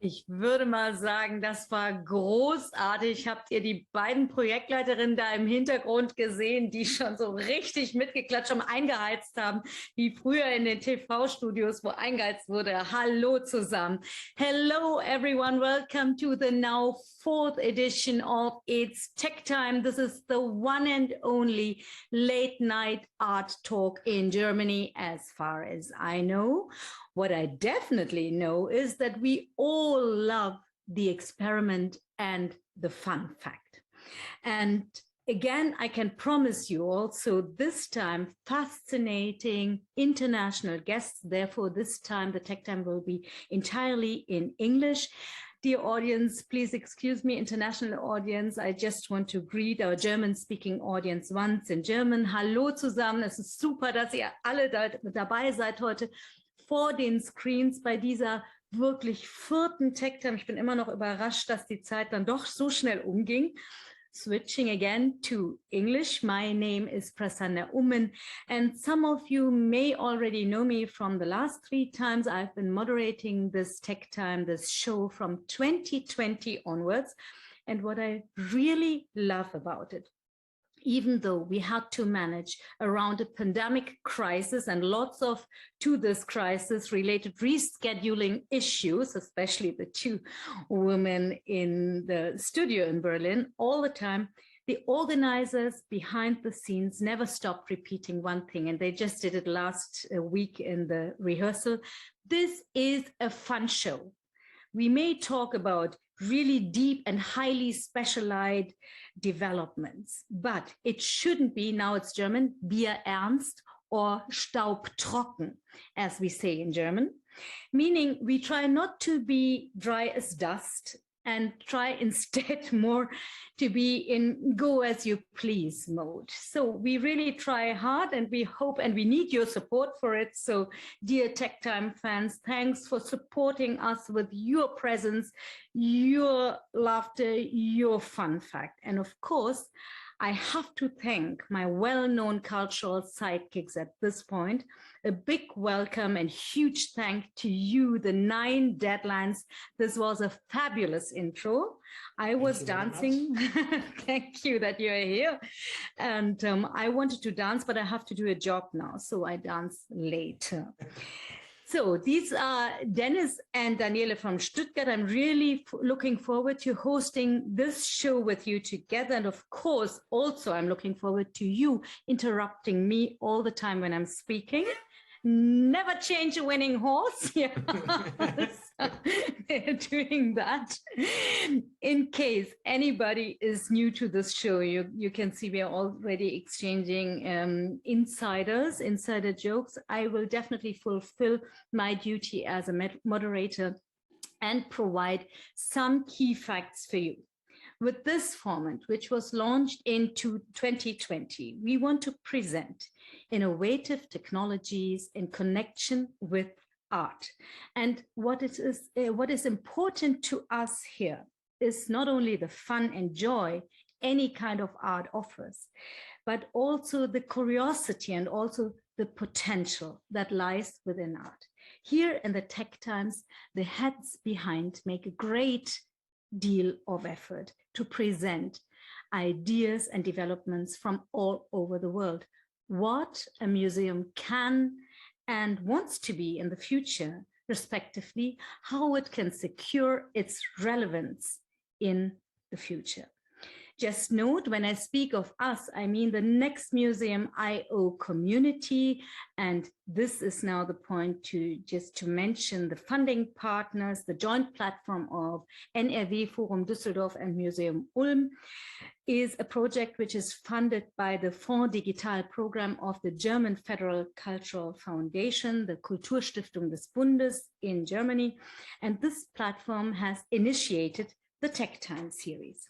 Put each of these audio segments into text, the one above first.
Ich würde mal sagen, das war großartig. Habt ihr die beiden Projektleiterinnen da im Hintergrund gesehen, die schon so richtig mitgeklatscht haben, eingeheizt haben, wie früher in den TV-Studios, wo eingeheizt wurde. Hallo zusammen. Hello everyone, welcome to the now 4th edition of It's Tech Time. This is the one and only late night art talk in Germany, as far as I know. What I definitely know is that we all love the experiment and the fun fact. And again, I can promise you also this time fascinating international guests. Therefore, this time the Tech Time will be entirely in English. Dear audience, please excuse me, international audience. I just want to greet our German-speaking audience once in German. Hallo zusammen. Es ist super, dass ihr alle dabei seid heute vor den Screens bei dieser wirklich 4. Tech Time. Ich bin immer noch überrascht, dass die Zeit dann doch so schnell umging. Switching again to English. My name is Prasanna Oommen, and some of you may already know me from the last 3 times I've been moderating this Tech Time, this show from 2020 onwards. And what I really love about it, even though we had to manage around a pandemic crisis and lots of, to this crisis, related rescheduling issues, especially the 2 women in the studio in Berlin, all the time, the organizers behind the scenes never stopped repeating one thing, and they just did it last week in the rehearsal. This is a fun show. We may talk about really deep and highly specialized developments, but it shouldn't be, now it's German, bierernst or staubtrocken, as we say in German, meaning we try not to be dry as dust and try instead more to be in go as you please mode. So we really try hard, and we hope and we need your support for it. So dear Tech Time fans, thanks for supporting us with your presence, your laughter, your fun fact. And of course, I have to thank my well-known cultural sidekicks at this point. A big welcome and huge thank to you, the 9 deadlines. This was a fabulous intro. I was dancing. Thank you that you're here. And I wanted to dance, but I have to do a job now, so I dance later. So these are Dennis and Daniele from Stuttgart. I'm really looking forward to hosting this show with you together. And of course, also I'm looking forward to you interrupting me all the time when I'm speaking. Never change a winning horse. Yeah. They're doing that. In case anybody is new to this show, you can see we are already exchanging insider jokes. I will definitely fulfill my duty as a moderator and provide some key facts for you. With this format, which was launched in 2020, we want to present innovative technologies in connection with art. And what is important to us here is not only the fun and joy any kind of art offers, but also the curiosity and also the potential that lies within art. Here in the Tech Times, the heads behind make a great deal of effort to present ideas and developments from all over the world. What a museum can and wants to be in the future, respectively, how it can secure its relevance in the future. Just note, when I speak of us, I mean the Next Museum IO community. And this is now the point to mention the funding partners, the joint platform of NRW Forum Düsseldorf and Museum Ulm is a project which is funded by the Fonds Digital program of the German Federal Cultural Foundation, the Kulturstiftung des Bundes in Germany. And this platform has initiated the Tech Time series.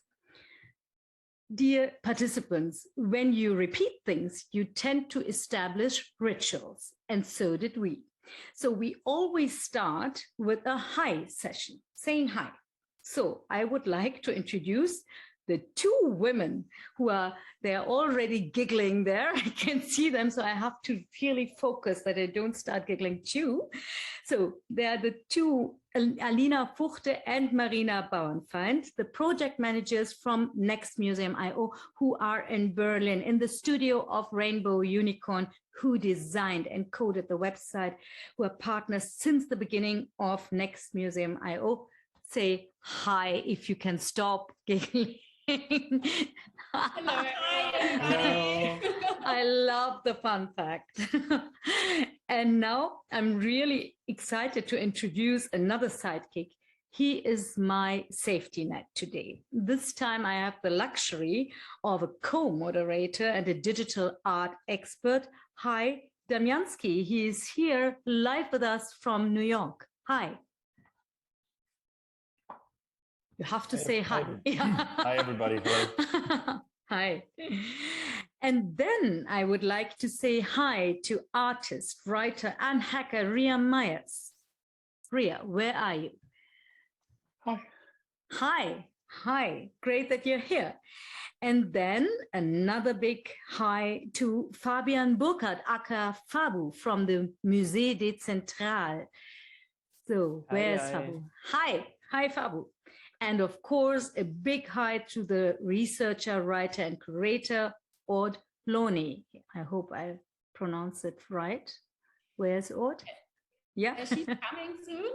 Dear participants, when you repeat things, you tend to establish rituals, and so did we. So we always start with a hi session, saying hi. So I would like to introduce the two women who they're already giggling there. I can see them, so I have to really focus that I don't start giggling too. So they are the two, Alina Fuchte and Marina Bauernfeind, the project managers from Next Museum IO, who are in Berlin in the studio of Rainbow Unicorn, who designed and coded the website, who are partners since the beginning of Next Museum IO. Say hi if you can stop giggling. Hello. Hello. I love the fun fact. And now I'm really excited to introduce another sidekick. He is my safety net today. This time I have the luxury of a co-moderator and a digital art expert. Hi, Damiansky. He is here live with us from New York. Hi. You have to say hi. Hi, everybody. Hello. Hi. And then I would like to say hi to artist, writer, and hacker Ria Myers. Ria, where are you? Hi. Hi. Hi. Great that you're here. And then another big hi to Fabian Burghardt, aka Fabu, from the Musee Dezentral. So where's Fabu? Hi. Hi, Fabu. And of course, a big hi to the researcher, writer, and curator, Aude Loney. I hope I pronounce it right. Where's Aude? Yeah. She's coming soon.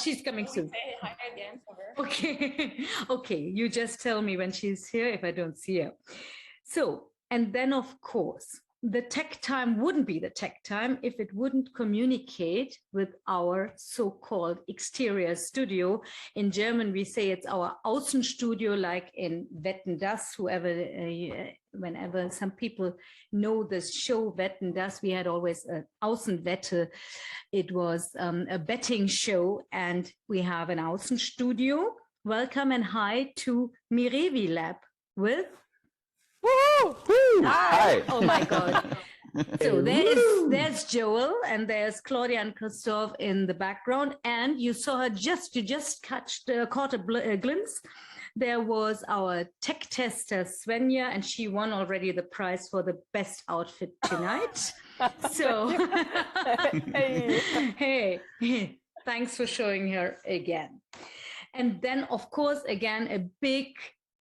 She's coming soon. Say hi again for her. Okay. Okay. You just tell me when she's here if I don't see her. So, and then of course, the tech time wouldn't be the tech time if it wouldn't communicate with our so-called exterior studio. In German, we say it's our Außenstudio, like in Wetten, dass, whenever some people know the show Wetten, dass, we had always an Außenwette. It was a betting show, and we have an Außenstudio. Welcome and hi to Mirevi Lab with Hi. Oh my God. So there's Joel and there's Claudia and Christophe in the background. And you saw her caught a glimpse. There was our tech tester, Svenja, and she won already the prize for the best outfit tonight. So, hey, thanks for showing her again. And then, of course, again, a big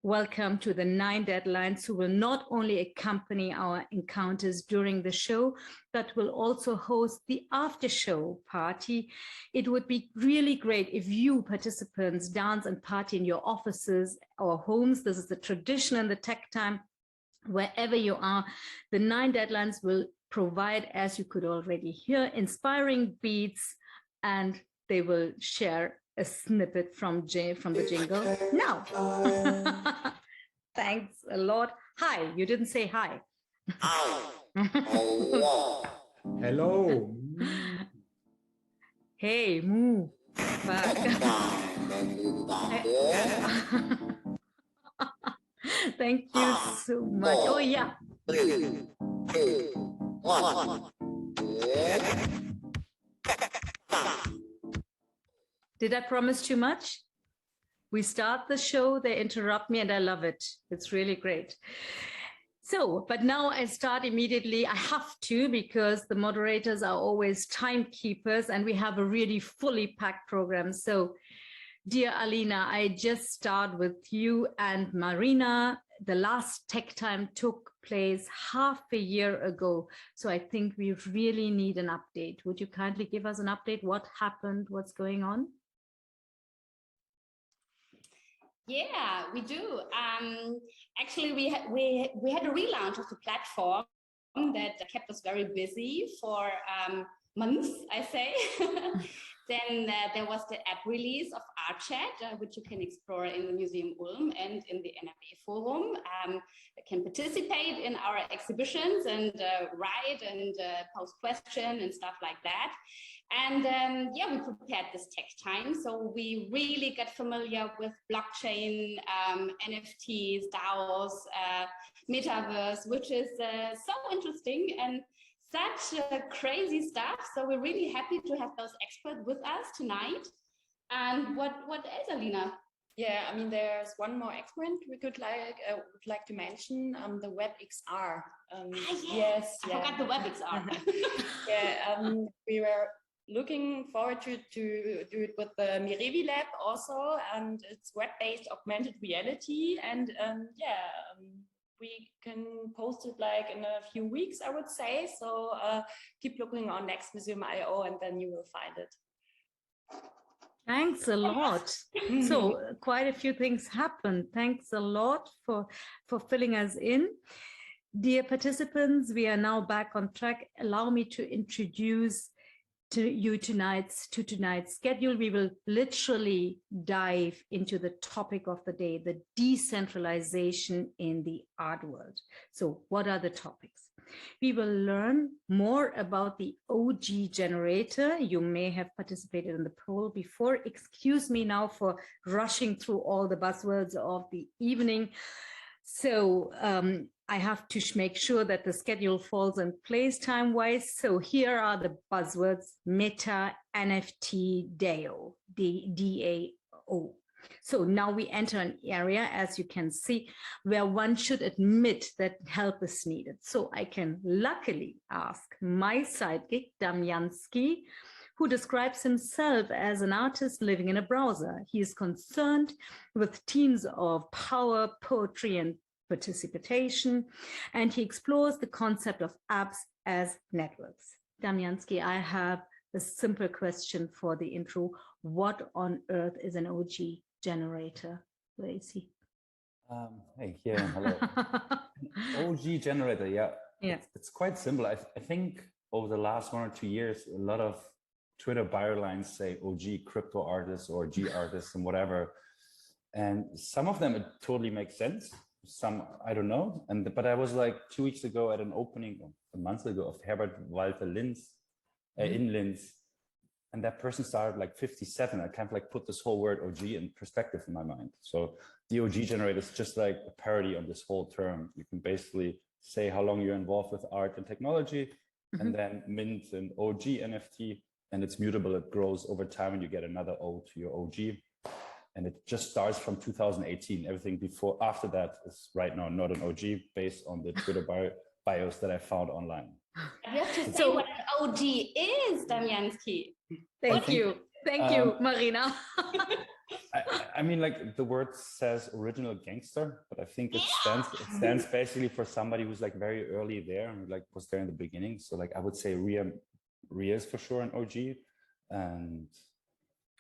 welcome to the 9 deadlines who will not only accompany our encounters during the show, but will also host the after show party. It would be really great if you participants dance and party in your offices or homes. This is the tradition in the tech time. Wherever you are, the 9 deadlines will provide, as you could already hear, inspiring beats, and they will share a snippet from the jingle now. Thanks a lot. Hi, you didn't say hi. Hello. Hey, moo. Thank you so much. Oh, yeah. 3, 2, 1. Did I promise too much? We start the show, they interrupt me, and I love it. It's really great. So, but now I start immediately. I have to, because the moderators are always timekeepers and we have a really fully packed program. So, dear Alina, I just start with you and Marina. The last tech time took place half a year ago. So I think we really need an update. Would you kindly give us an update? What happened? What's going on? Yeah, we do. Actually, we had a relaunch of the platform that kept us very busy for months, I say. Then there was the app release of ArtChat, which you can explore in the Museum Ulm and in the NRW Forum. You can participate in our exhibitions and write and post questions and stuff like that. And yeah, we prepared this tech time. So we really got familiar with blockchain, NFTs, DAOs, Metaverse, which is so interesting and such crazy stuff. So we're really happy to have those experts with us tonight. And what else, Alina? Yeah, I mean, there's one more experiment we would like to mention, the WebXR. Yes, I forgot the WebXR. Yeah, we were looking forward to do it with the Mirevi Lab also, and it's web-based augmented reality. And we can post it like in a few weeks, I would say. So keep looking on Next Museum.io and then you will find it. Thanks a lot. So quite a few things happened. Thanks a lot for filling us in. Dear participants, we are now back on track. Allow me to introduce to you tonight's schedule. We will literally dive into the topic of the day, the decentralization in the art world. So what are the topics? We will learn more about the OG generator. You may have participated in the poll before. Excuse me now for rushing through all the buzzwords of the evening. So I have to make sure that the schedule falls in place time-wise. So here are the buzzwords: Meta, NFT, DAO, D-A-O. So now we enter an area, as you can see, where one should admit that help is needed. So I can luckily ask my sidekick, Damiansky, who describes himself as an artist living in a browser. He is concerned with themes of power, poetry, and participation, and he explores the concept of apps as networks. Damiansky, I have a simple question for the intro. What on earth is an OG generator? Where is he? Hey, yeah, hello. OG generator, yeah. It's quite simple. I think over the last 1 or 2 years, a lot of Twitter bylines say OG crypto artists or G artists and whatever. And some of them, it totally makes sense. Some, I don't know. But I was like 2 weeks ago at an opening, a month ago, of Herbert Walter Linz in Linz. And that person started like 57. I kind of like put this whole word OG in perspective in my mind. So the OG generator is just like a parody on this whole term. You can basically say how long you're involved with art and technology, and then mint an OG NFT, and it's mutable. It grows over time, and you get another O to your OG. And it just starts from 2018. Everything after that is right now not an OG, based on the Twitter bios that I found online. You have to say what an OG is, Damiansky. Thank you, Marina. I mean, like the word says original gangster, but I think it stands basically for somebody who's like very early there and like was there in the beginning. So like I would say Ria is for sure an OG, and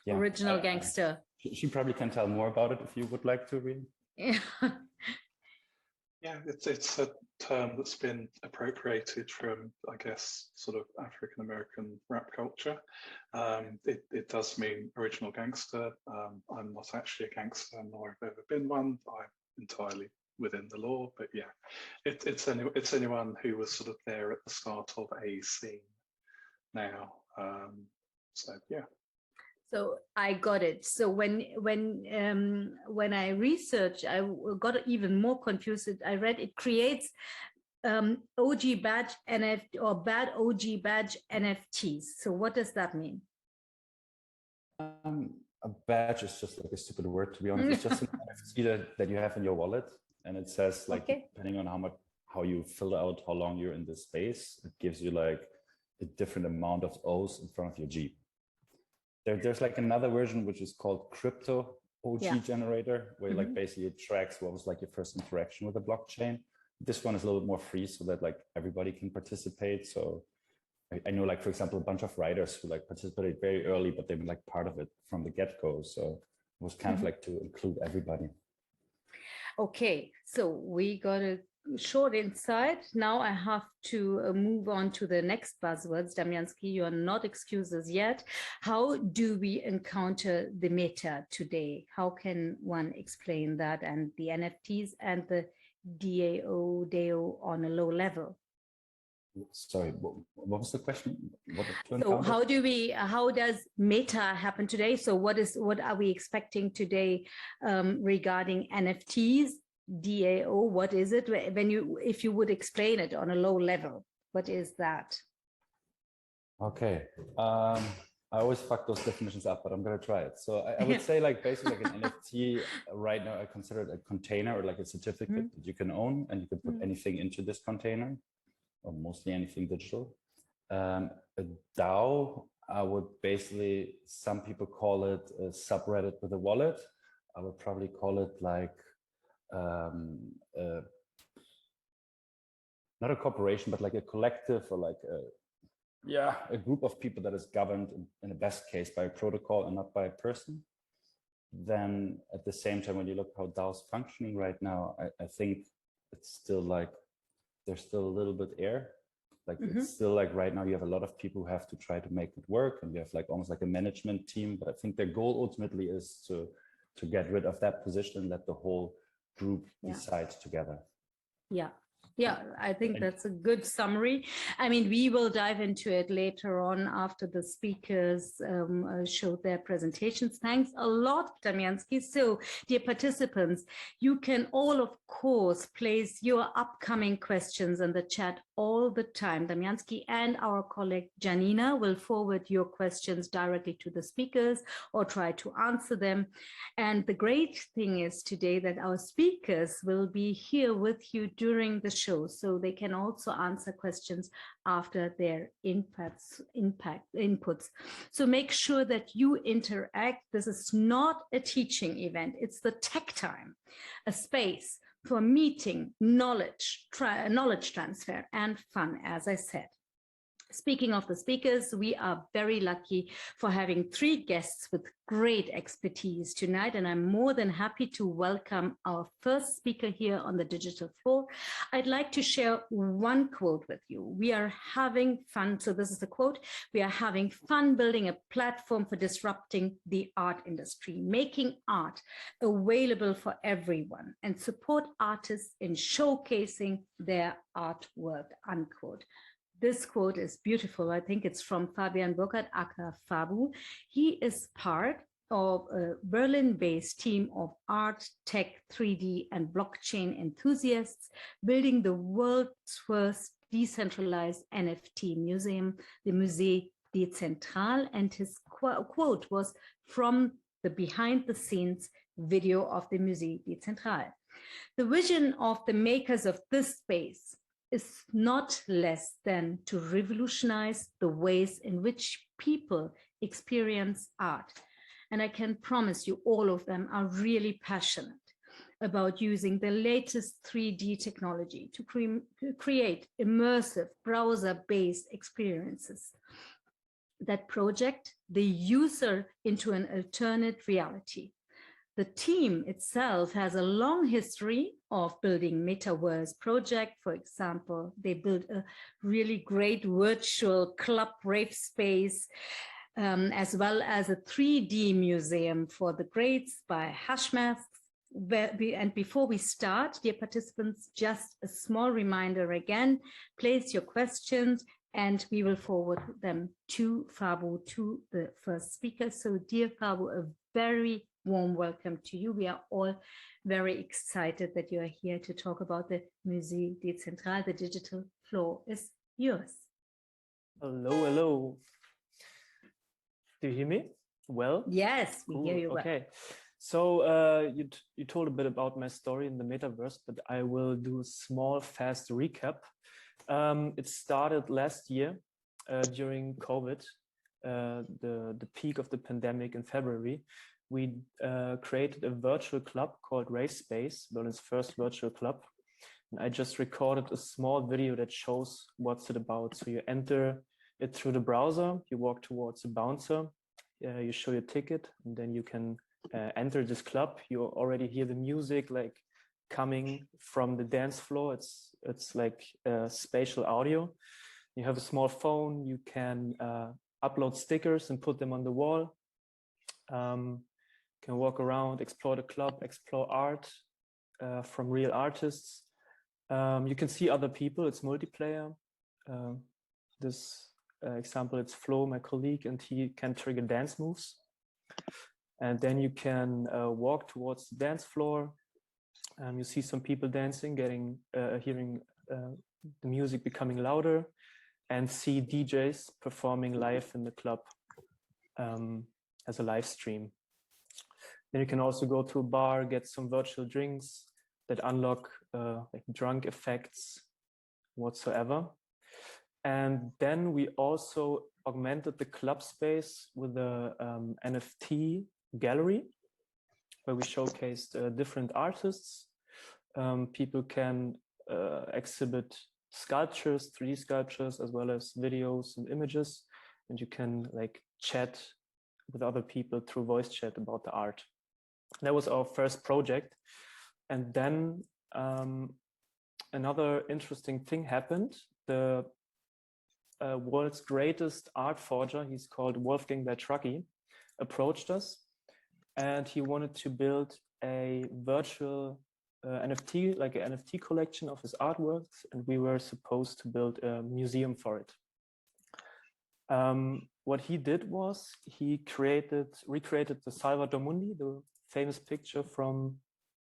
yeah, original gangster. She probably can tell more about it if you would like to, Ria. Yeah, it's a term that's been appropriated from, I guess, sort of African-American rap culture. It does mean original gangster. I'm not actually a gangster, nor have ever been one. I'm entirely within the law, but yeah, it's anyone who was sort of there at the start of a scene now. So yeah. So I got it. So when I researched, I got even more confused. I read it creates OG badge NFT or bad OG badge NFTs. So what does that mean? A badge is just like a stupid word, to be honest. It's just an NFT that you have in your wallet, and it says like depending on how you fill out how long you're in this space, it gives you like a different amount of O's in front of your G. There's like another version which is called crypto OG generator, where like basically it tracks what was like your first interaction with the blockchain. This one is a little bit more free, so that like everybody can participate. So I know, like, for example, a bunch of writers who like participated very early, but they were like part of it from the get-go. So it was kind of like to include everybody. Okay, so we got a short insight. Now I have to move on to the next buzzwords. Damianski, you are not excuses yet. How do we encounter the meta today? How can one explain that and the NFTs and the DAO on a low level? Sorry, what was the question? So how does meta happen today? So what are we expecting today regarding NFTs, DAO? What is it? If you would explain it on a low level, what is that? Okay, I always fuck those definitions up, but I'm gonna try it. So I would say like basically like an NFT right now, I consider it a container or like a certificate that you can own, and you can put anything into this container, or mostly anything digital. A DAO, I would basically, some people call it a subreddit with a wallet. I would probably call it like, not a corporation, but like a collective or like a group of people that is governed in the best case by a protocol and not by a person. Then at the same time, when you look how DAO's functioning right now, I think it's still like, there's still a little bit air. Like it's still like right now you have a lot of people who have to try to make it work, and you have like almost like a management team. But I think their goal ultimately is to get rid of that position and let the whole group decide together. Yeah, I think that's a good summary. I mean, we will dive into it later on after the speakers showed their presentations. Thanks a lot, Damianski. So, dear participants, you can all, of course, place your upcoming questions in the chat all the time. Damianski and our colleague Janina will forward your questions directly to the speakers or try to answer them. And the great thing is today that our speakers will be here with you during the show, so they can also answer questions after their inputs. So make sure that you interact. This is not a teaching event. It's the tech time, a space for meeting, knowledge transfer and fun, as I said. Speaking of the speakers, we are very lucky for having 3 guests with great expertise tonight, and I'm more than happy to welcome our first speaker here on the digital floor. I'd like to share one quote with you. We are having fun. So this is the quote. We are having fun building a platform for disrupting the art industry, making art available for everyone, and support artists in showcasing their artwork, unquote. This quote is beautiful. I think it's from Fabian Burghardt, aka Fabu. He is part of a Berlin-based team of art, tech, 3D, and blockchain enthusiasts building the world's first decentralized NFT museum, the Musee Dezentral. And his quote was from the behind-the-scenes video of the Musee Dezentral. The vision of the makers of this space is not less than to revolutionize the ways in which people experience art. And I can promise you all of them are really passionate about using the latest 3D technology to create immersive browser-based experiences that project the user into an alternate reality. The team itself has a long history of building metaverse projects. For example, they built a really great virtual Club RAVE SPACE, as well as a 3D museum for the Greats by Hashmasks. And before we start, dear participants, just a small reminder again, place your questions and we will forward them to Fabu, to the first speaker. So dear Fabu, a very warm welcome to you. We are all very excited that you are here to talk about the Musee Dezentral. The digital floor is yours. Hello, hello. Do you hear me well? Yes, we hear you well. Okay. So you told a bit about my story in the metaverse, but I will do a small, fast recap. It started last year during COVID, the peak of the pandemic in February. We created a virtual club called RAVE SPACE, Berlin's first virtual club. And I just recorded a small video that shows what's it about. So you enter it through the browser, you walk towards a bouncer, you show your ticket, and then you can enter this club. You already hear the music, like coming from the dance floor. It's like spatial audio. You have a small phone, you can upload stickers and put them on the wall. Can walk around, explore the club, explore art from real artists. You can see other people, it's multiplayer. This example, it's Flo, my colleague, and he can trigger dance moves. And then you can walk towards the dance floor. You see some people dancing, hearing the music becoming louder, and see DJs performing live in the club as a live stream. Then you can also go to a bar, get some virtual drinks that unlock like drunk effects whatsoever. And then we also augmented the club space with a NFT gallery where we showcased different artists. People can exhibit sculptures, 3D sculptures, as well as videos and images. And you can like chat with other people through voice chat about the art. That was our first project. And then another interesting thing happened. The world's greatest art forger, he's called Wolfgang Beltracchi, approached us, and he wanted to build a virtual NFT, like an NFT collection of his artworks, and we were supposed to build a museum for it. What he did was he recreated the Salvator Mundi, the famous picture from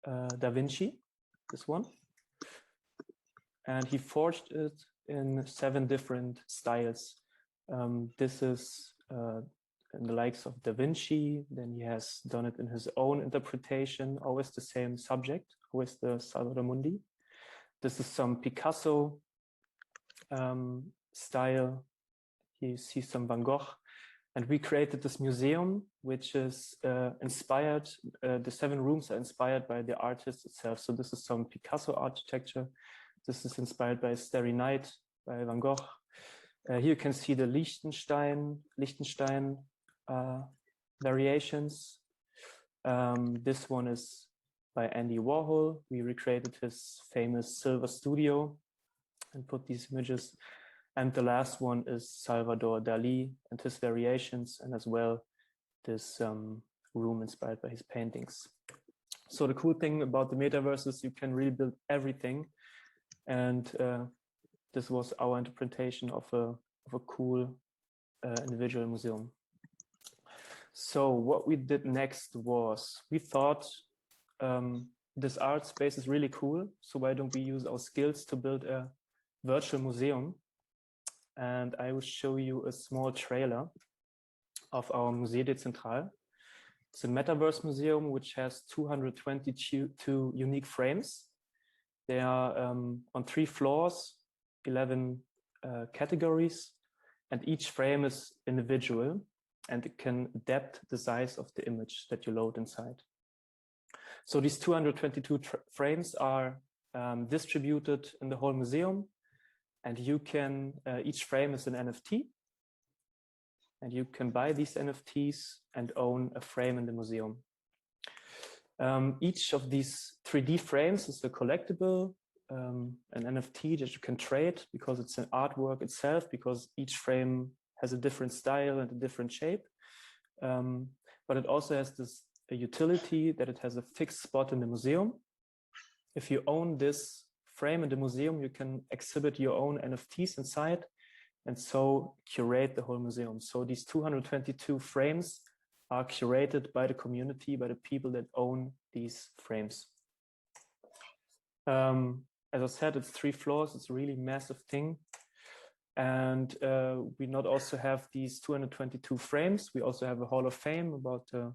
Da Vinci, this one, and he forged it in 7 different styles. This is in the likes of Da Vinci, then he has done it in his own interpretation, always the same subject, always the Salvator Mundi. This is some Picasso style. You see some Van Gogh. And we created this museum, which is inspired, the 7 rooms are inspired by the artist itself. So this is some Picasso architecture. This is inspired by Starry Night by Van Gogh. Here you can see the Liechtenstein variations. This one is by Andy Warhol. We recreated his famous silver studio and put these images. And the last one is Salvador Dali and his variations, and as well this room inspired by his paintings. So the cool thing about the metaverse is you can really build everything. And this was our interpretation of a cool individual museum. So what we did next was we thought this art space is really cool. So why don't we use our skills to build a virtual museum? And I will show you a small trailer of our Musee Dezentral. It's a metaverse museum which has 222 unique frames. They are on 3 floors, 11 categories, and each frame is individual, and it can adapt the size of the image that you load inside. So these 222 frames are distributed in the whole museum. And you can, each frame is an NFT, and you can buy these NFTs and own a frame in the museum. Each of these 3D frames is a collectible, an NFT that you can trade because it's an artwork itself, because each frame has a different style and a different shape. But it also has a utility that it has a fixed spot in the museum. If you own this frame in the museum, you can exhibit your own NFTs inside and so curate the whole museum. So these 222 frames are curated by the community, by the people that own these frames. As I said, it's 3 floors. It's a really massive thing. And we not also have these 222 frames. We also have a Hall of Fame about the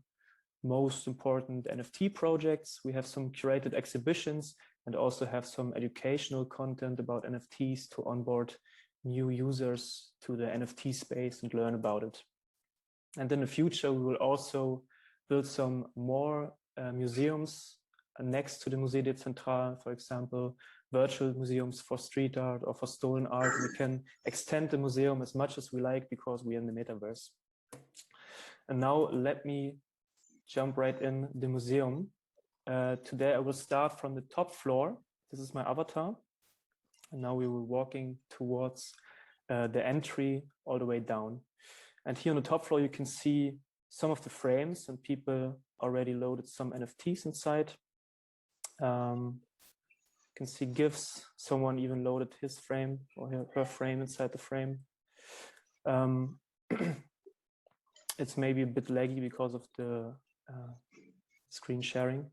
most important NFT projects. We have some curated exhibitions and also have some educational content about NFTs to onboard new users to the NFT space and learn about it. And in the future, we will also build some more museums next to the Musee Dezentral, for example, virtual museums for street art or for stolen art. We can extend the museum as much as we like because we are in the metaverse. And now let me jump right in the museum. Today I will start from the top floor. This is my avatar. And now we were walking towards the entry all the way down. And here on the top floor, you can see some of the frames, and people already loaded some NFTs inside. You can see GIFs. Someone even loaded his frame or her frame inside the frame. It's maybe a bit laggy because of the screen sharing.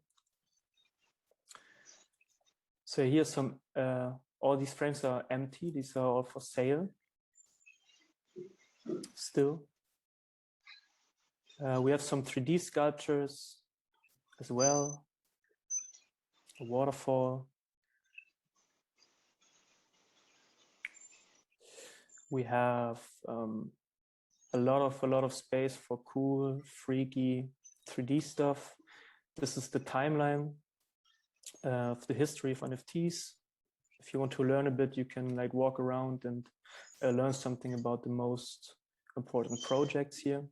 So here's some, all these frames are empty. These are all for sale still. We have some 3D sculptures as well, a waterfall. We have a lot of space for cool, freaky 3D stuff. This is the timeline of the history of NFTs. If you want to learn a bit, you can like walk around and learn something about the most important projects here.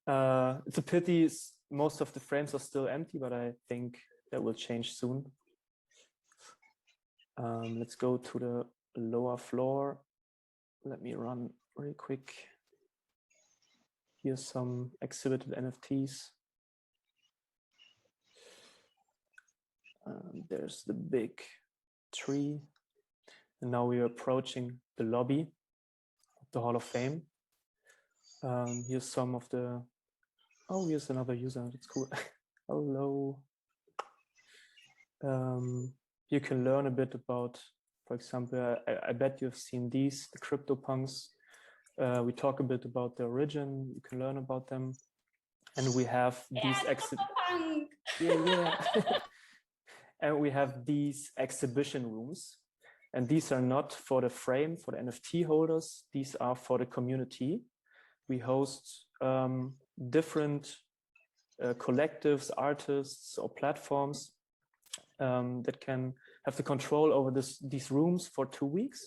It's a pity most of the frames are still empty, but I think that will change soon. Let's go to the lower floor. Let me run really quick. Here's some exhibited NFTs. There's the big tree. And now we are approaching the lobby of the Hall of Fame. Here's some of the, oh, here's another user, that's cool. Hello. You can learn a bit about, for example, I bet you've seen these, the CryptoPunks. We talk a bit about the origin, you can learn about them. And we have these and we have these exhibition rooms. And these are not for the frame, for the NFT holders. These are for the community. We host different collectives, artists, or platforms that can have the control over these rooms for 2 weeks.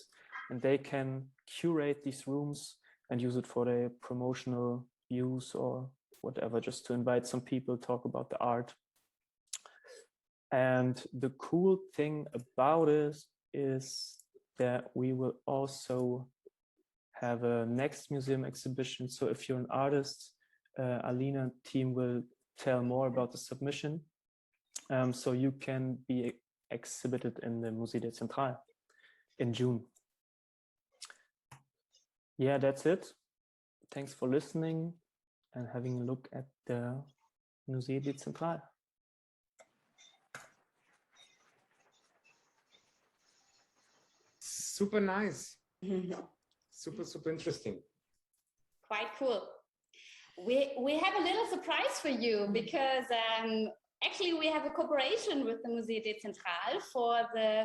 And they can curate these rooms and use it for their promotional use or whatever, just to invite some people, talk about the art. And the cool thing about it is that we will also have a next museum exhibition. So if you're an artist, Alina team will tell more about the submission. So you can be exhibited in the Musee Dezentral in June. Yeah, that's it. Thanks for listening and having a look at the Musee Dezentral. Super nice. Super interesting. Quite cool. We have a little surprise for you because actually we have a cooperation with the Musee Dezentral for the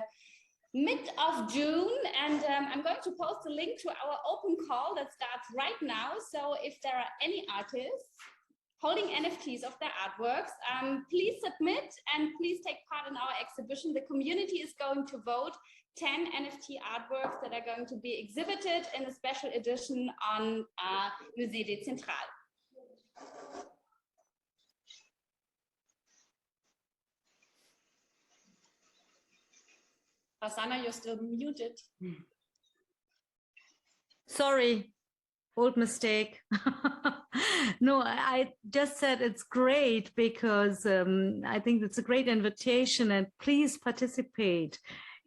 mid of June, and I'm going to post a link to our open call that starts right now. So if there are any artists holding NFTs of their artworks, please submit and please take part in our exhibition. The community is going to vote 10 NFT artworks that are going to be exhibited in a special edition on Musee Dezentral. Prasanna, you're still muted. Sorry, old mistake. No, I just said it's great because I think it's a great invitation, and please participate.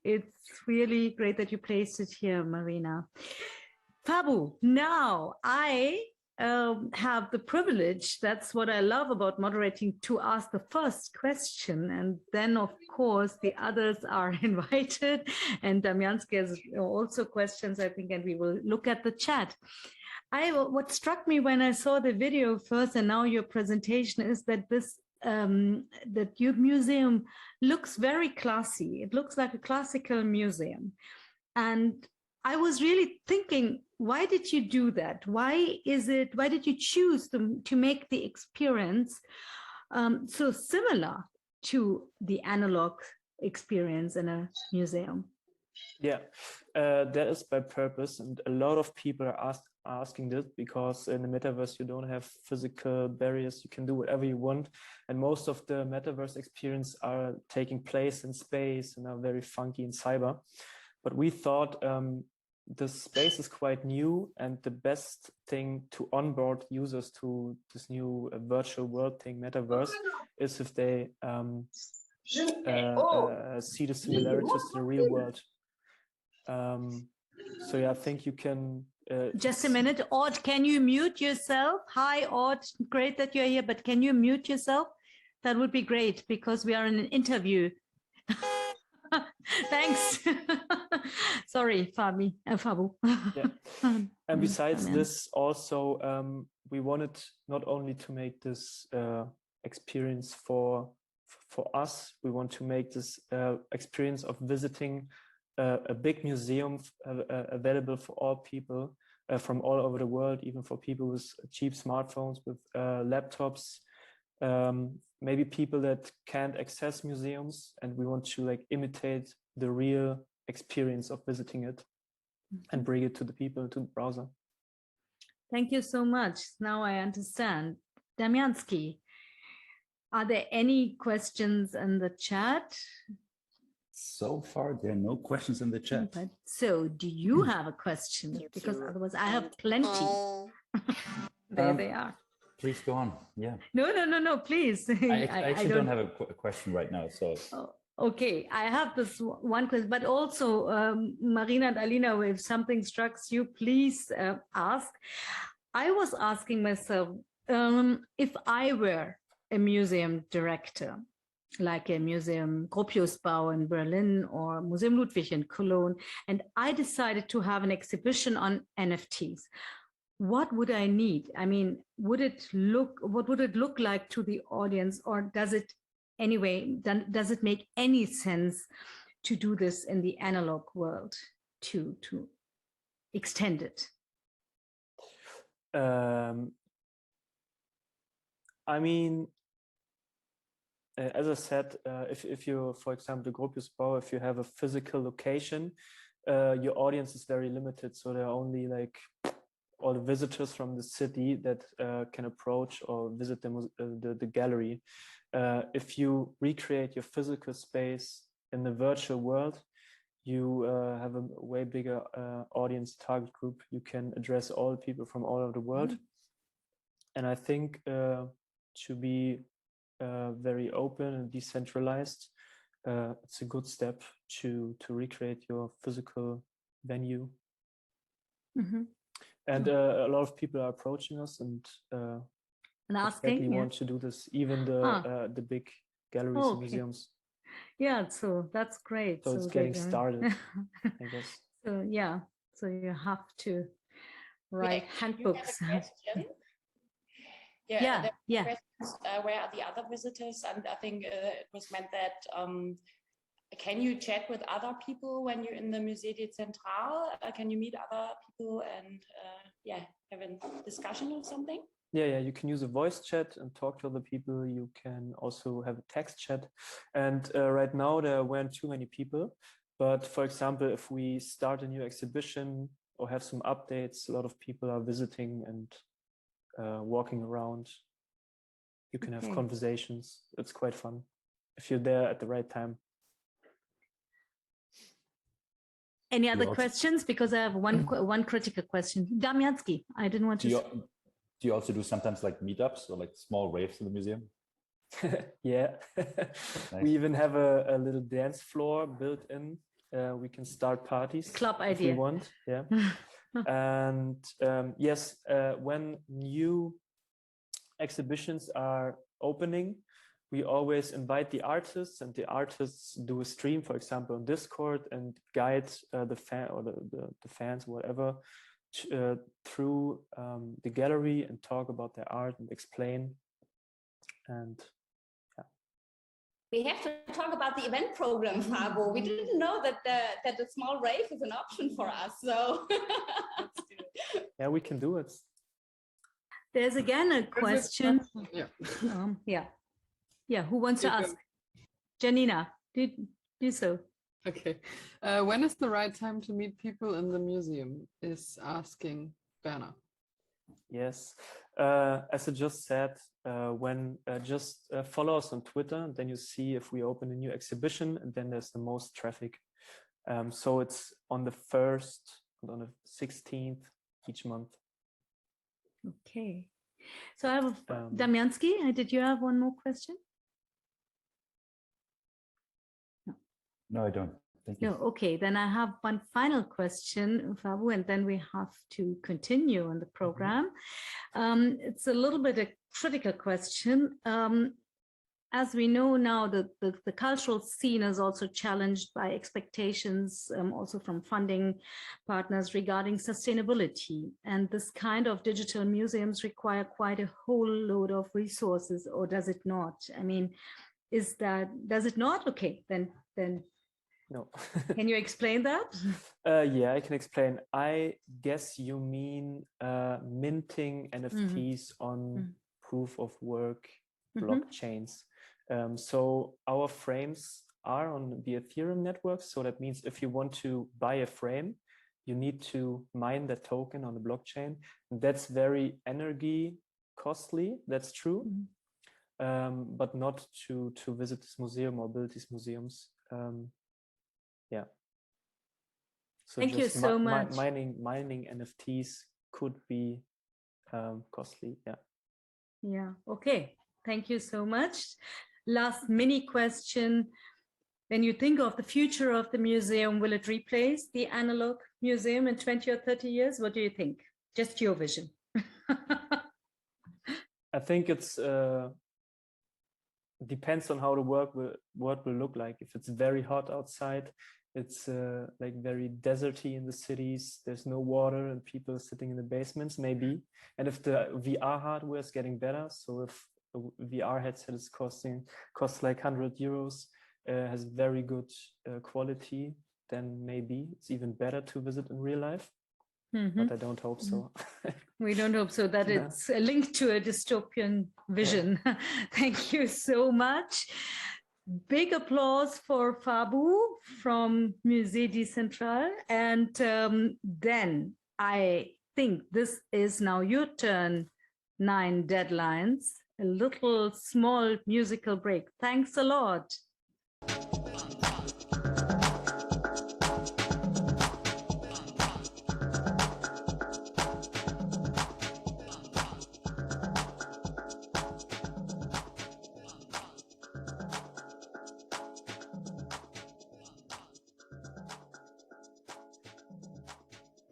It's really great that you placed it here, Marina. Fabu, now I have the privilege, that's what I love about moderating, to ask the first question, and then of course the others are invited, and Damianski has also questions, I think, and we will look at the chat. What struck me when I saw the video first and now your presentation is that this that your museum looks very classy. It looks like a classical museum, and I was really thinking, why did you do that? Why did you choose to make the experience so similar to the analog experience in a museum? Yeah, that is by purpose. And a lot of people are asking this because in the metaverse you don't have physical barriers. You can do whatever you want, and most of the metaverse experience are taking place in space and are very funky in cyber. But we thought this space is quite new, and the best thing to onboard users to this new virtual world thing, metaverse, is if they see the similarities to the real world. So yeah, I think you can. Just a minute, Ord, can you mute yourself? Hi, Ord, great that you're here, but can you mute yourself? That would be great because we are in an interview. Thanks. Sorry, Fabu. Yeah. And besides this, also, we wanted not only to make this experience for us, we want to make this experience of visiting a big museum available for all people from all over the world, even for people with cheap smartphones, with laptops, maybe people that can't access museums, and we want to like imitate the real experience of visiting it and bring it to the people, to the browser. Thank you so much. Now I understand. Damiansky, are there any questions in the chat? So far, there are no questions in the chat. But, so do you have a question? Because otherwise I have plenty. There they are. Please go on. Yeah. No, please. I actually don't have a question right now. So. Oh, okay, I have this one question, but also Marina and Alina, if something strikes you, please ask. I was asking myself, if I were a museum director, like a Museum Gropiusbau in Berlin or Museum Ludwig in Cologne, and I decided to have an exhibition on NFTs, what would I need? I mean, what would it look like to the audience, or does it make any sense to do this in the analog world, to extend it? I mean, as I said, if you, for example, the Gropiusbau, if you have a physical location, your audience is very limited. So there are only like all the visitors from the city that can approach or visit the gallery. If you recreate your physical space in the virtual world, you have a way bigger audience target group. You can address all people from all over the world. And I think to be very open and decentralized, it's a good step to recreate your physical venue. And a lot of people are approaching us and asking, want to do this, even the big galleries and museums. Yeah, so that's great. So it's getting started, I guess. So yeah, so you have to write handbooks. Yeah. Where are the other visitors? And I think it was meant that can you chat with other people when you're in the Musée Dezentral? Can you meet other people and have a discussion or something? Yeah, you can use a voice chat and talk to other people. You can also have a text chat. And right now there weren't too many people. But for example, if we start a new exhibition or have some updates, a lot of people are visiting and walking around. You can have conversations. It's quite fun if you're there at the right time. Any other questions? Because I have one critical question. Damiansky, I didn't want to. Do you also do sometimes like meetups or like small raves in the museum? Yeah. Nice. We even have a little dance floor built in. We can start parties. Club idea. If we want. Yeah. And yes, when new exhibitions are opening, we always invite the artists, and the artists do a stream, for example, on Discord, and guide the fan or the fans, whatever, through the gallery and talk about their art and explain. And we have to talk about the event program, Fabo. We didn't know that the small rave is an option for us. So let's do it. Yeah, we can do it. There's again a question. Yeah. Who wants to ask? Janina, do so. Okay. When is the right time to meet people in the museum? Is asking Werner. Yes, as I just said, when just follow us on Twitter, then you see if we open a new exhibition, and then there's the most traffic. So it's on the 1st and on the 16th each month. Okay. So I have Damianski, did you have one more question? No, I don't. Thank you. No, okay, then I have one final question, Fabu, and then we have to continue on the program. It's a little bit a critical question. As we know now, the cultural scene is also challenged by expectations, also from funding partners regarding sustainability. And this kind of digital museums require quite a whole load of resources, or does it not? I mean, does it not? Okay, then no. Can you explain that? Yeah, I can explain. I guess you mean minting NFTs on proof of work blockchains. So our frames are on the Ethereum network. So that means if you want to buy a frame, you need to mine that token on the blockchain. That's very energy costly. That's true. But not to visit this museum or build these museums. Yeah. So thank you so much. Mining NFTs could be costly. Yeah. Yeah. Okay. Thank you so much. Last mini question. When you think of the future of the museum, will it replace the analog museum in 20 or 30 years? What do you think? Just your vision. I think it's depends on how the world will look like. If it's very hot outside, it's like very deserty in the cities. There's no water and people sitting in the basements, maybe. And if the VR hardware is getting better, so if a VR headset is costs like €100, has very good quality, then maybe it's even better to visit in real life. But I don't hope so. We don't hope so, that it's a link to a dystopian vision. Thank you so much. Big applause for Fabu from Musee Dezentral. And then I think this is now your turn, 9 Deadlines, a little small musical break. Thanks a lot.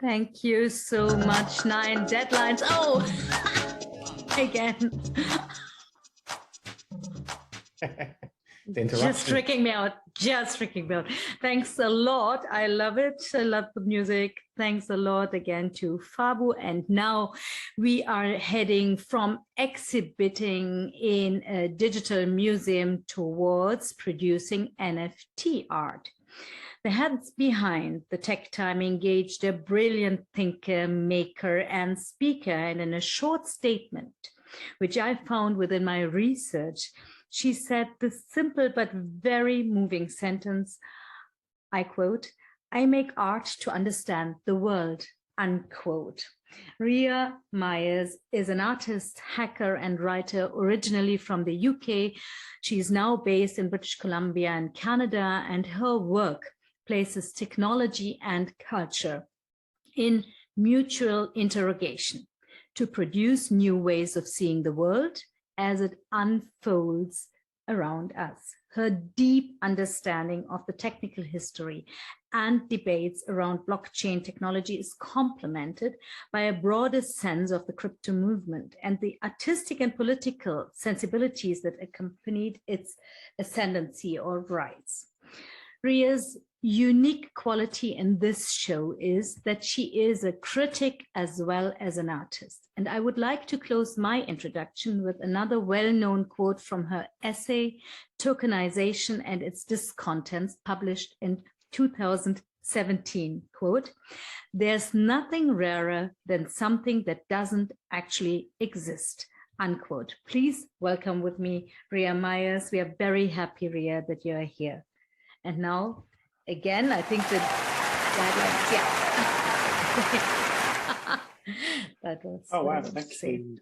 Thank you so much, 9 Deadlines. Oh, again. Just freaking me out. Thanks a lot. I love it. I love the music. Thanks a lot again to Fabu. And now we are heading from exhibiting in a digital museum towards producing NFT art. The heads behind the Tech Time engaged a brilliant thinker, maker, and speaker, and in a short statement, which I found within my research, she said this simple but very moving sentence, I quote, "I make art to understand the world," unquote. Ria Myers is an artist, hacker, and writer originally from the UK. She is now based in British Columbia and Canada, and her work places technology and culture in mutual interrogation to produce new ways of seeing the world as it unfolds around us. Her deep understanding of the technical history and debates around blockchain technology is complemented by a broader sense of the crypto movement and the artistic and political sensibilities that accompanied its ascendancy or rise. Ria's unique quality in this show is that she is a critic as well as an artist. And I would like to close my introduction with another well-known quote from her essay, Tokenization and its Discontents, published in 2017, quote, "There's nothing rarer than something that doesn't actually exist," unquote. Please welcome with me, Ria Myers. We are very happy, Ria, that you are here. And now, again, I think that, That was. Oh wow, thank you.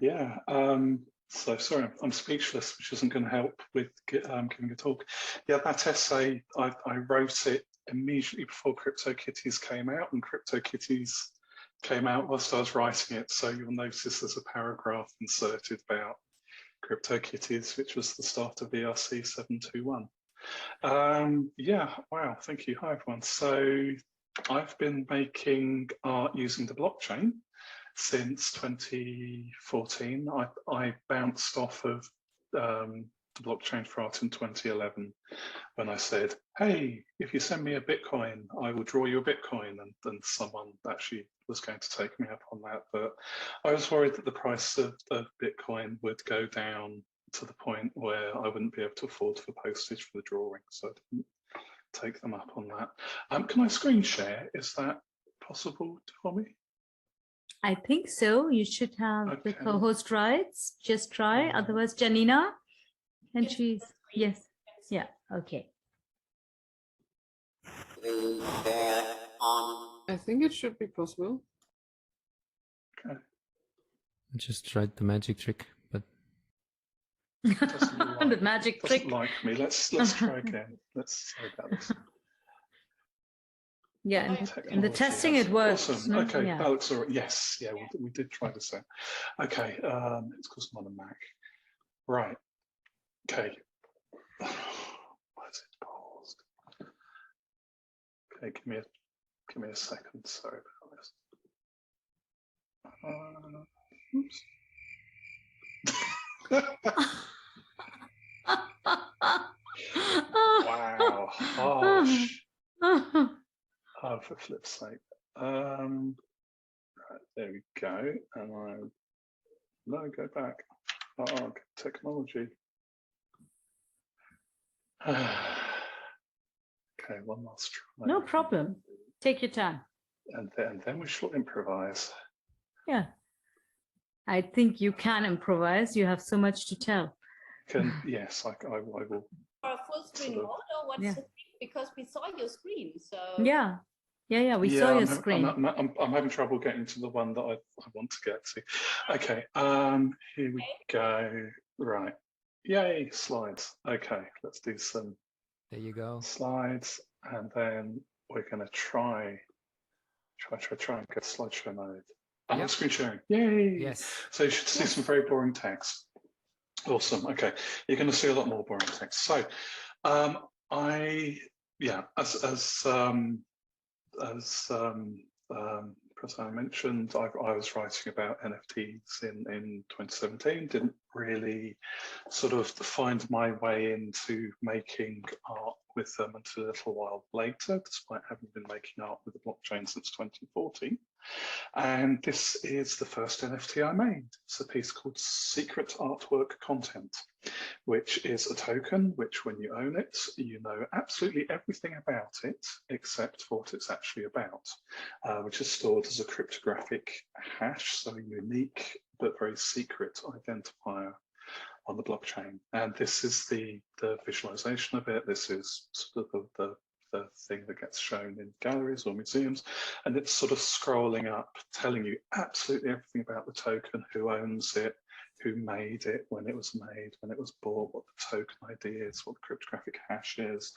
Yeah. So sorry, I'm speechless, which isn't going to help with giving a talk. Yeah, that essay, I wrote it immediately before CryptoKitties came out, and CryptoKitties came out whilst I was writing it. So you'll notice there's a paragraph inserted about CryptoKitties, which was the start of Erc721. Yeah, wow, thank you. Hi everyone. So I've been making art using the blockchain since 2014. I bounced off of the blockchain for art in 2011 when I said, hey, if you send me a Bitcoin, I will draw you a Bitcoin. And then someone actually was going to take me up on that. But I was worried that the price of Bitcoin would go down to the point where I wouldn't be able to afford for postage for the drawing. So I didn't take them up on that. Can I screen share? Is that possible for me? I think so. You should have the co-host rights. Just try. Otherwise, Janina, and she's, yes. Yeah, okay. I think it should be possible. Okay. I just tried the magic trick, but The magic trick. Doesn't like me. Let's try again. Let's say about this. Yeah, and the testing, it works. Awesome. Okay, yeah. That looks all right. Yes, yeah, we did try this out. Okay, it's because I'm on a Mac. Right. Okay. Why is it paused? Okay, give me a second. Sorry about this. Wow, harsh. Oh, for flip's sake. Right, there we go. And go back. Oh, technology. Okay, one last try. No problem. Take your time. And then we shall improvise. Yeah. I think you can improvise. You have so much to tell. Yes, I will. For a full screen mode, or what's the thing? Because we saw your screen, so yeah, we saw your screen. I'm having trouble getting to the one that I want to get to. Okay, here we go. Right, yay, slides. Okay, let's do some. There you go. Slides, and then we're going to try and get slideshow mode. I'm not screen sharing. Yay! Yes. So you should see some very boring text. Awesome. Okay, you're going to see a lot more boring text. So, as I mentioned, I was writing about NFTs in 2017. Didn't really sort of find my way into making art with them until a little while later, despite having been making art with the blockchain since 2014. And this is the first NFT I made. It's a piece called Secret Artwork Content, which is a token which, when you own it, you know absolutely everything about it except what it's actually about, which is stored as a cryptographic hash, so a unique but very secret identifier on the blockchain. And this is the visualization of it. This is sort of the thing that gets shown in galleries or museums, and it's sort of scrolling up, telling you absolutely everything about the token, who owns it, who made it, when it was made, when it was bought, what the token ID is, what the cryptographic hash is,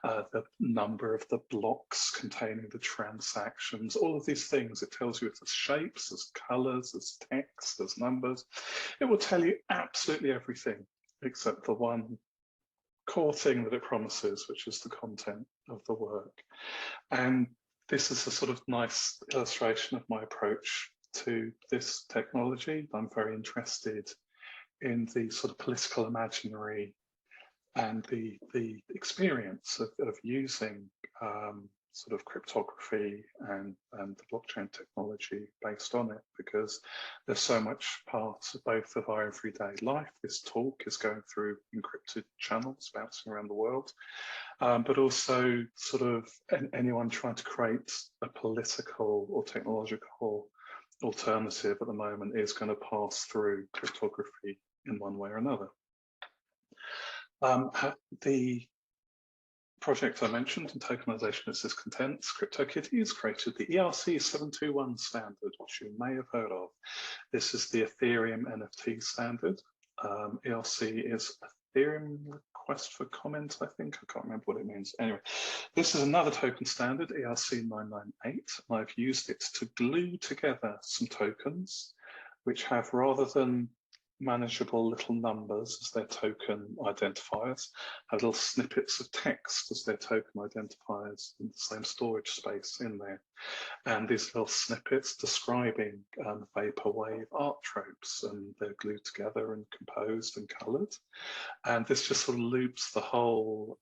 the number of the blocks containing the transactions, all of these things. It tells you if there's shapes, there's colors, there's text, there's numbers. It will tell you absolutely everything except the one core thing that it promises, which is the content of the work. And this is a sort of nice illustration of my approach to this technology. I'm very interested in the sort of political imaginary and the experience of using sort of cryptography and the blockchain technology based on it, because there's so much part of both of our everyday life. This talk is going through encrypted channels bouncing around the world, but also sort of anyone trying to create a political or technological alternative at the moment is going to pass through cryptography in one way or another. project I mentioned in tokenization is contents, CryptoKitties created the ERC721 standard, which you may have heard of. This is the Ethereum NFT standard. ERC is Ethereum request for comment, I think. I can't remember what it means. Anyway, this is another token standard, ERC998. I've used it to glue together some tokens, which have, rather than manageable little numbers as their token identifiers, have little snippets of text as their token identifiers in the same storage space in there. And these little snippets describing vaporwave art tropes, and they're glued together and composed and colored. And this just sort of loops the whole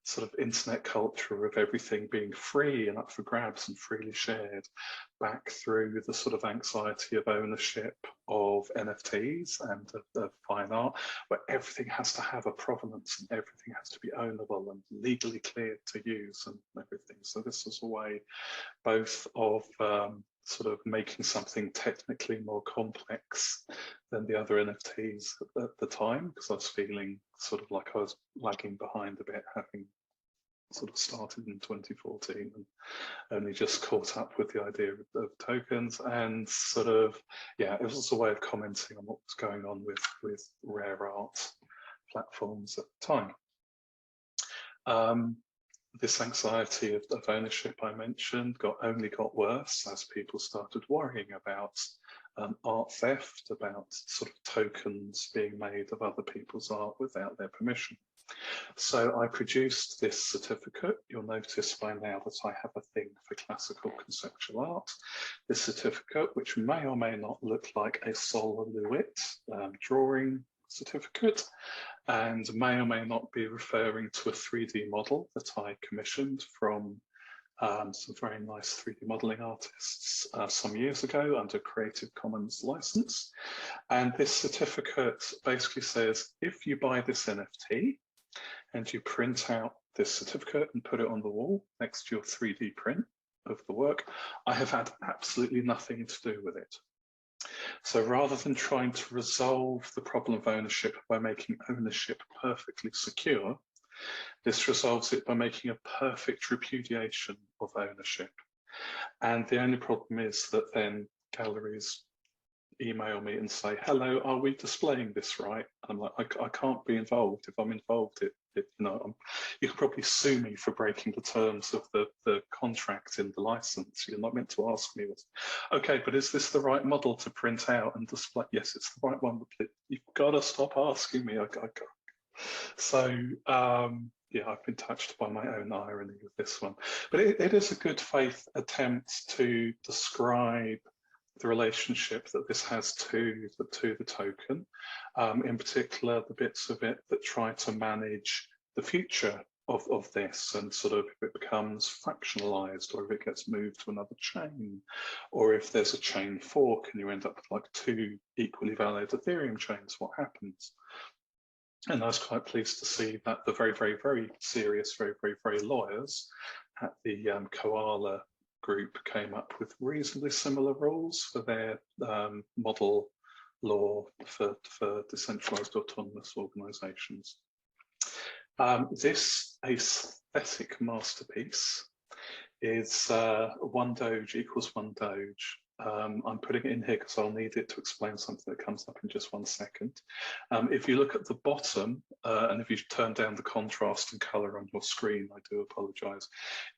sort of internet culture of everything being free and up for grabs and freely shared back through the sort of anxiety of ownership of NFTs and of fine art, where everything has to have a provenance and everything has to be ownable and legally cleared to use and everything. So this is a way both of sort of making something technically more complex than the other NFTs at the time, because I was feeling sort of like I was lagging behind a bit, having sort of started in 2014 and only just caught up with the idea of tokens. And sort of, yeah, it was a way of commenting on what was going on with rare art platforms at the time. This anxiety of ownership I mentioned only got worse as people started worrying about art theft, about sort of tokens being made of other people's art without their permission. So I produced this certificate. You'll notice by now that I have a thing for classical conceptual art. This certificate, which may or may not look like a Sol LeWitt drawing certificate, and may or may not be referring to a 3D model that I commissioned from some very nice 3D modeling artists some years ago under Creative Commons license. And this certificate basically says, if you buy this NFT and you print out this certificate and put it on the wall next to your 3D print of the work, I have had absolutely nothing to do with it. So rather than trying to resolve the problem of ownership by making ownership perfectly secure, this resolves it by making a perfect repudiation of ownership. And the only problem is that then galleries email me and say, hello, are we displaying this right? And I'm like, I can't be involved. If I'm involved, you know, you could probably sue me for breaking the terms of the contract in the license. You're not meant to ask me this. Okay, but is this the right model to print out and display? Yes, it's the right one, but you've got to stop asking me. I can't. So yeah, I've been touched by my own irony with this one. But it is a good faith attempt to describe the relationship that this has to the token, in particular the bits of it that try to manage the future of this, and sort of if it becomes fractionalized, or if it gets moved to another chain, or if there's a chain fork and you end up with like two equally valid Ethereum chains, what happens? And I was quite pleased to see that the very, very, very serious, very, very, very lawyers at the Koala group came up with reasonably similar rules for their model law for decentralized autonomous organizations. This aesthetic masterpiece is 1 Doge equals 1 Doge. I'm putting it in here because I'll need it to explain something that comes up in just 1 second. If you look at the bottom, and if you turn down the contrast and color on your screen, I do apologize,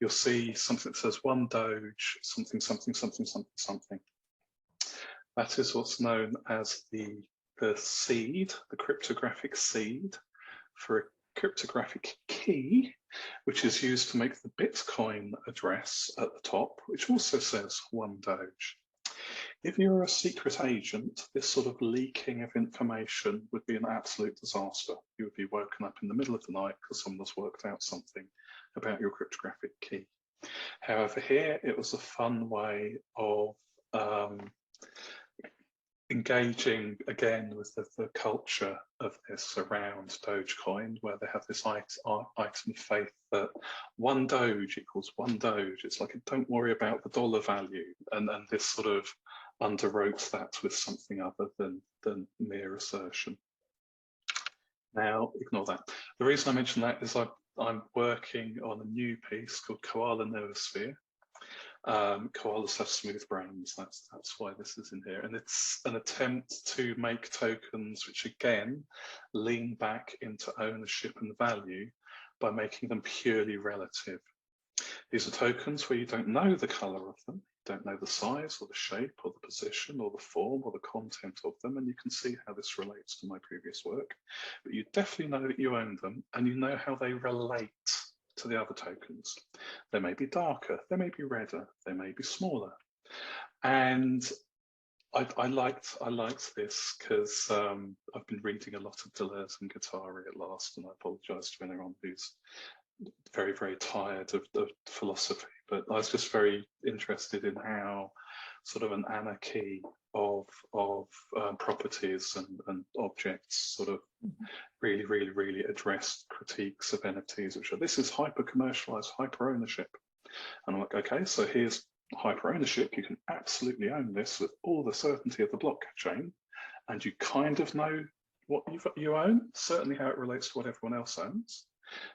you'll see something that says 1 Doge, something, something, something, something, something. That is what's known as the seed, the cryptographic seed for a cryptographic key, which is used to make the Bitcoin address at the top, which also says 1 Doge. If you're a secret agent, this sort of leaking of information would be an absolute disaster. You would be woken up in the middle of the night because someone's worked out something about your cryptographic key. However, here it was a fun way of engaging again with the culture of this around Dogecoin, where they have this item of faith that 1 Doge equals 1 Doge. It's like, don't worry about the dollar value, and this sort of underwrote that with something other than mere assertion. Now, ignore that. The reason I mention that is I'm working on a new piece called Koala Noosphere. Koalas have smooth brains. That's why this is in here, and it's an attempt to make tokens which again lean back into ownership and value by making them purely relative. These are tokens where you don't know the color of them, don't know the size or the shape or the position or the form or the content of them, and you can see how this relates to my previous work, but you definitely know that you own them and you know how they relate to the other tokens. They may be darker, they may be redder, they may be smaller. And I liked this because I've been reading a lot of Deleuze and Guattari at last, and I apologize to anyone who's very, very tired of the philosophy, but I was just very interested in how sort of an anarchy of properties and objects sort of really addressed critiques of NFTs, which are, this is hyper commercialized, hyper ownership. And I'm like, okay, so here's hyper ownership. You can absolutely own this with all the certainty of the blockchain, and you kind of know what you own, certainly how it relates to what everyone else owns,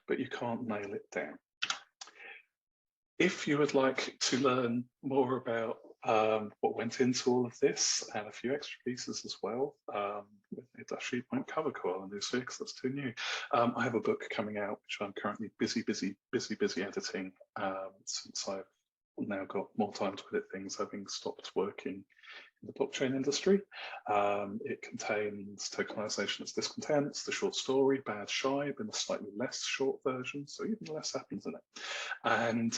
but you can't nail it down. If you would like to learn more about what went into all of this and a few extra pieces as well, it actually won't cover Koala Noosphere because that's too new. I have a book coming out which I'm currently busy editing, since I've now got more time to edit things, having stopped working in the blockchain industry. It contains tokenization as discontents, the short story Bad Shibe in a slightly less short version, so even less happens in it, and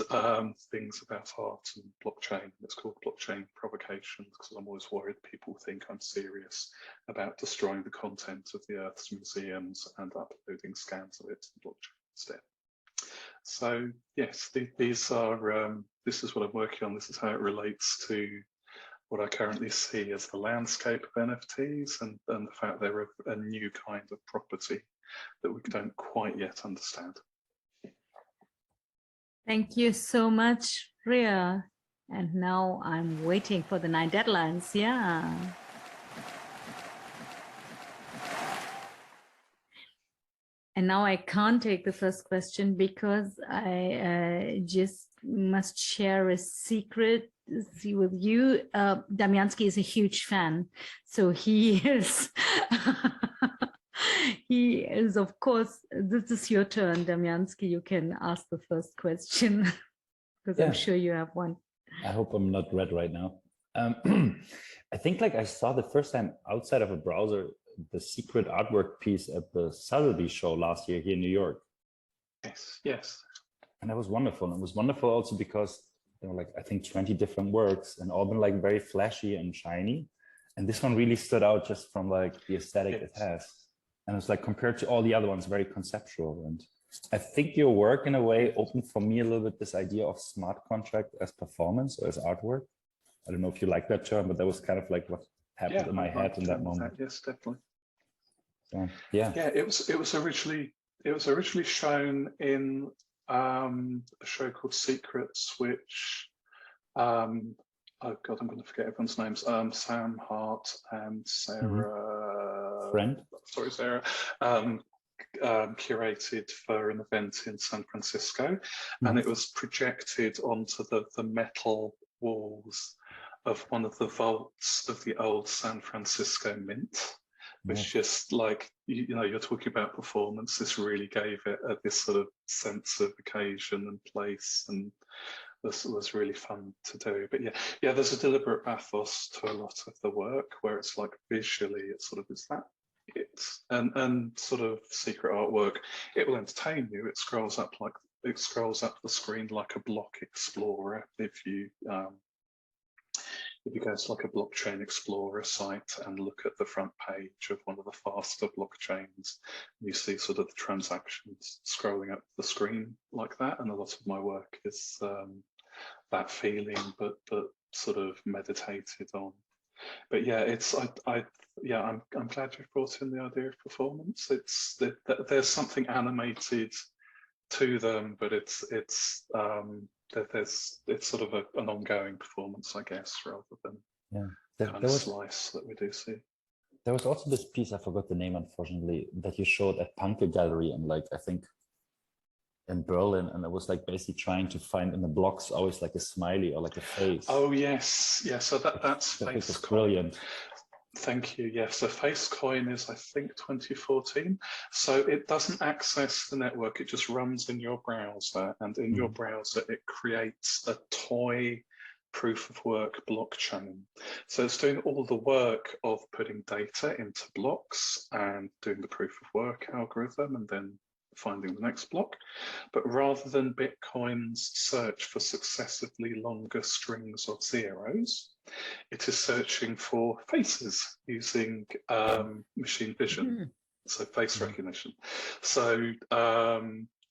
things about art and blockchain. It's called Blockchain Provocations because I'm always worried people think I'm serious about destroying the content of the Earth's museums and uploading scans of it to the blockchain instead. So yes, these are this is what I'm working on. This is how it relates to what I currently see as the landscape of NFTs and the fact they're a new kind of property that we don't quite yet understand. Thank you so much, Ria. And now I'm waiting for the 9 deadlines. Yeah. And now I can't take the first question because I just must share a secret with you. Damiansky is a huge fan, so he is he is, of course. This is your turn, Damiansky. You can ask the first question because I'm sure you have one. I hope I'm not red right now. I think like I saw the first time outside of a browser the secret artwork piece at the Sotheby's show last year here in New York. Yes. And that was wonderful. And it was wonderful also because there were like, I think 20 different works and all been like very flashy and shiny. And this one really stood out just from like the aesthetic it has. And it's like compared to all the other ones, very conceptual. And I think your work in a way opened for me a little bit this idea of smart contract as performance or as artwork. I don't know if you like that term, but that was kind of like what happened in my head in that moment. Yes, definitely. So, yeah. It was originally shown in a show called Secrets, which oh god, I'm going to forget everyone's names. Sam Hart and Sarah. Friend. Sorry, Sarah. Curated for an event in San Francisco, and it was projected onto the metal walls of one of the vaults of the old San Francisco Mint, which just like, you know, you're talking about performance, this really gave it this sort of sense of occasion and place, and this was really fun to do. But yeah, there's a deliberate pathos to a lot of the work where it's like visually, it sort of is that it, and sort of secret artwork, it will entertain you. It scrolls up the screen like a block explorer. If you go to like a blockchain explorer site and look at the front page of one of the faster blockchains, you see sort of the transactions scrolling up the screen like that. And a lot of my work is that feeling, but sort of meditated on. But yeah, I'm glad you've brought in the idea of performance. It's there's something animated to them, but it's sort of an ongoing performance, I guess, rather than kind of slice that we do see. There was also this piece, I forgot the name, unfortunately, that you showed at Punke Gallery, and like I think in Berlin, and I was like basically trying to find in the blocks always like a smiley or like a face. Oh yes, yeah. So that's FaceCoin. Brilliant. Thank you. Yes, so FaceCoin is, I think, 2014. So it doesn't access the network; it just runs in your browser, and in your browser, it creates a toy proof of work blockchain. So it's doing all the work of putting data into blocks and doing the proof of work algorithm, and then finding the next block. But rather than Bitcoin's search for successively longer strings of zeros, it is searching for faces using machine vision, so face recognition. So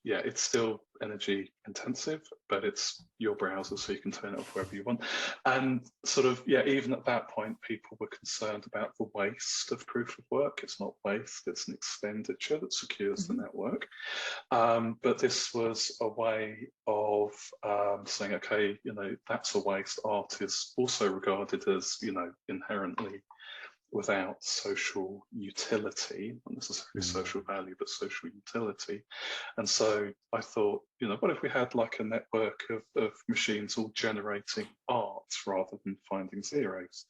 yeah, it's still energy intensive, but it's your browser, so you can turn it off wherever you want. And sort of, yeah, even at that point, people were concerned about the waste of proof of work. It's not waste, it's an expenditure that secures the network. But this was a way of saying, okay, you know, that's a waste. Art is also regarded as, you know, inherently without social utility, not necessarily social value, but social utility. And so I thought, you know, what if we had like a network of machines all generating art rather than finding zeros?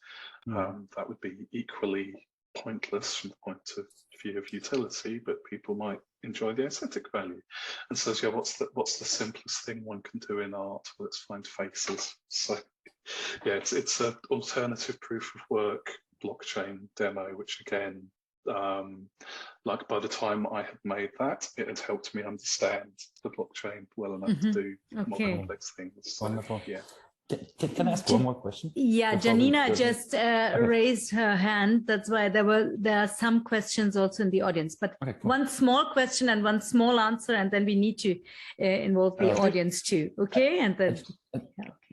That would be equally pointless from the point of view of utility, but people might enjoy the aesthetic value. And so, yeah, what's the simplest thing one can do in art? Well, let's find faces. So yeah, it's an alternative proof of work blockchain demo, which again, like by the time I had made that, it had helped me understand the blockchain well enough to do more complex things. So, wonderful. Yeah. Can I ask one more question? Yeah, Janina just raised her hand. That's why there are some questions also in the audience. But one small question and one small answer, and then we need to involve the audience too. Okay, and then.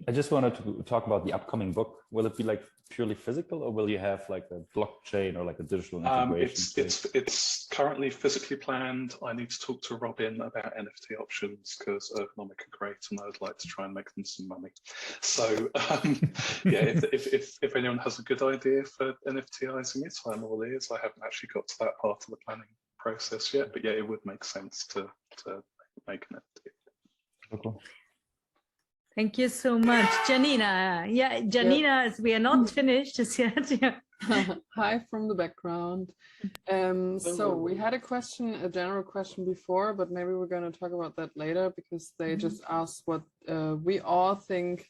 I just wanted to talk about the upcoming book. Will it be like purely physical, or will you have like a blockchain or like a digital integration? It's currently physically planned. I need to talk to Robin about NFT options because Ergonomic are great, and I would like to try and make them some money. So yeah, if anyone has a good idea for NFTizing it, I'm all ears. I haven't actually got to that part of the planning process yet, but yeah, it would make sense to make an NFT. Cool. Thank you so much, Janina. Yeah, Janina, we are not finished just yet. Yeah. Hi from the background. So we had a general question before, but maybe we're going to talk about that later because they just asked what we all think,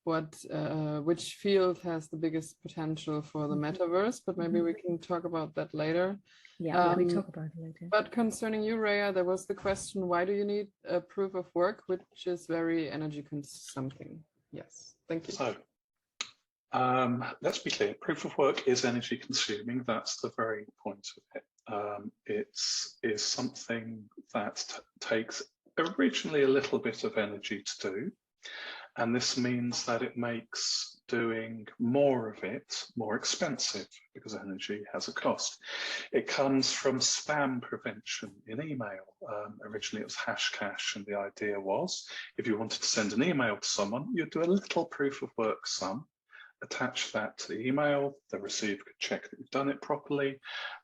which field has the biggest potential for the metaverse, but maybe we can talk about that later. Yeah, we talk about it later. But concerning you, Rhea, there was the question, why do you need a proof of work, which is very energy consuming? Yes, thank you. So let's be clear, proof of work is energy consuming. That's the very point of it. It is something that takes originally a little bit of energy to do. And this means that it makes doing more of it more expensive because energy has a cost. It comes from spam prevention in email. Originally it was Hashcash, and the idea was if you wanted to send an email to someone, you'd do a little proof of work sum, attach that to the email, the receiver could check that you've done it properly.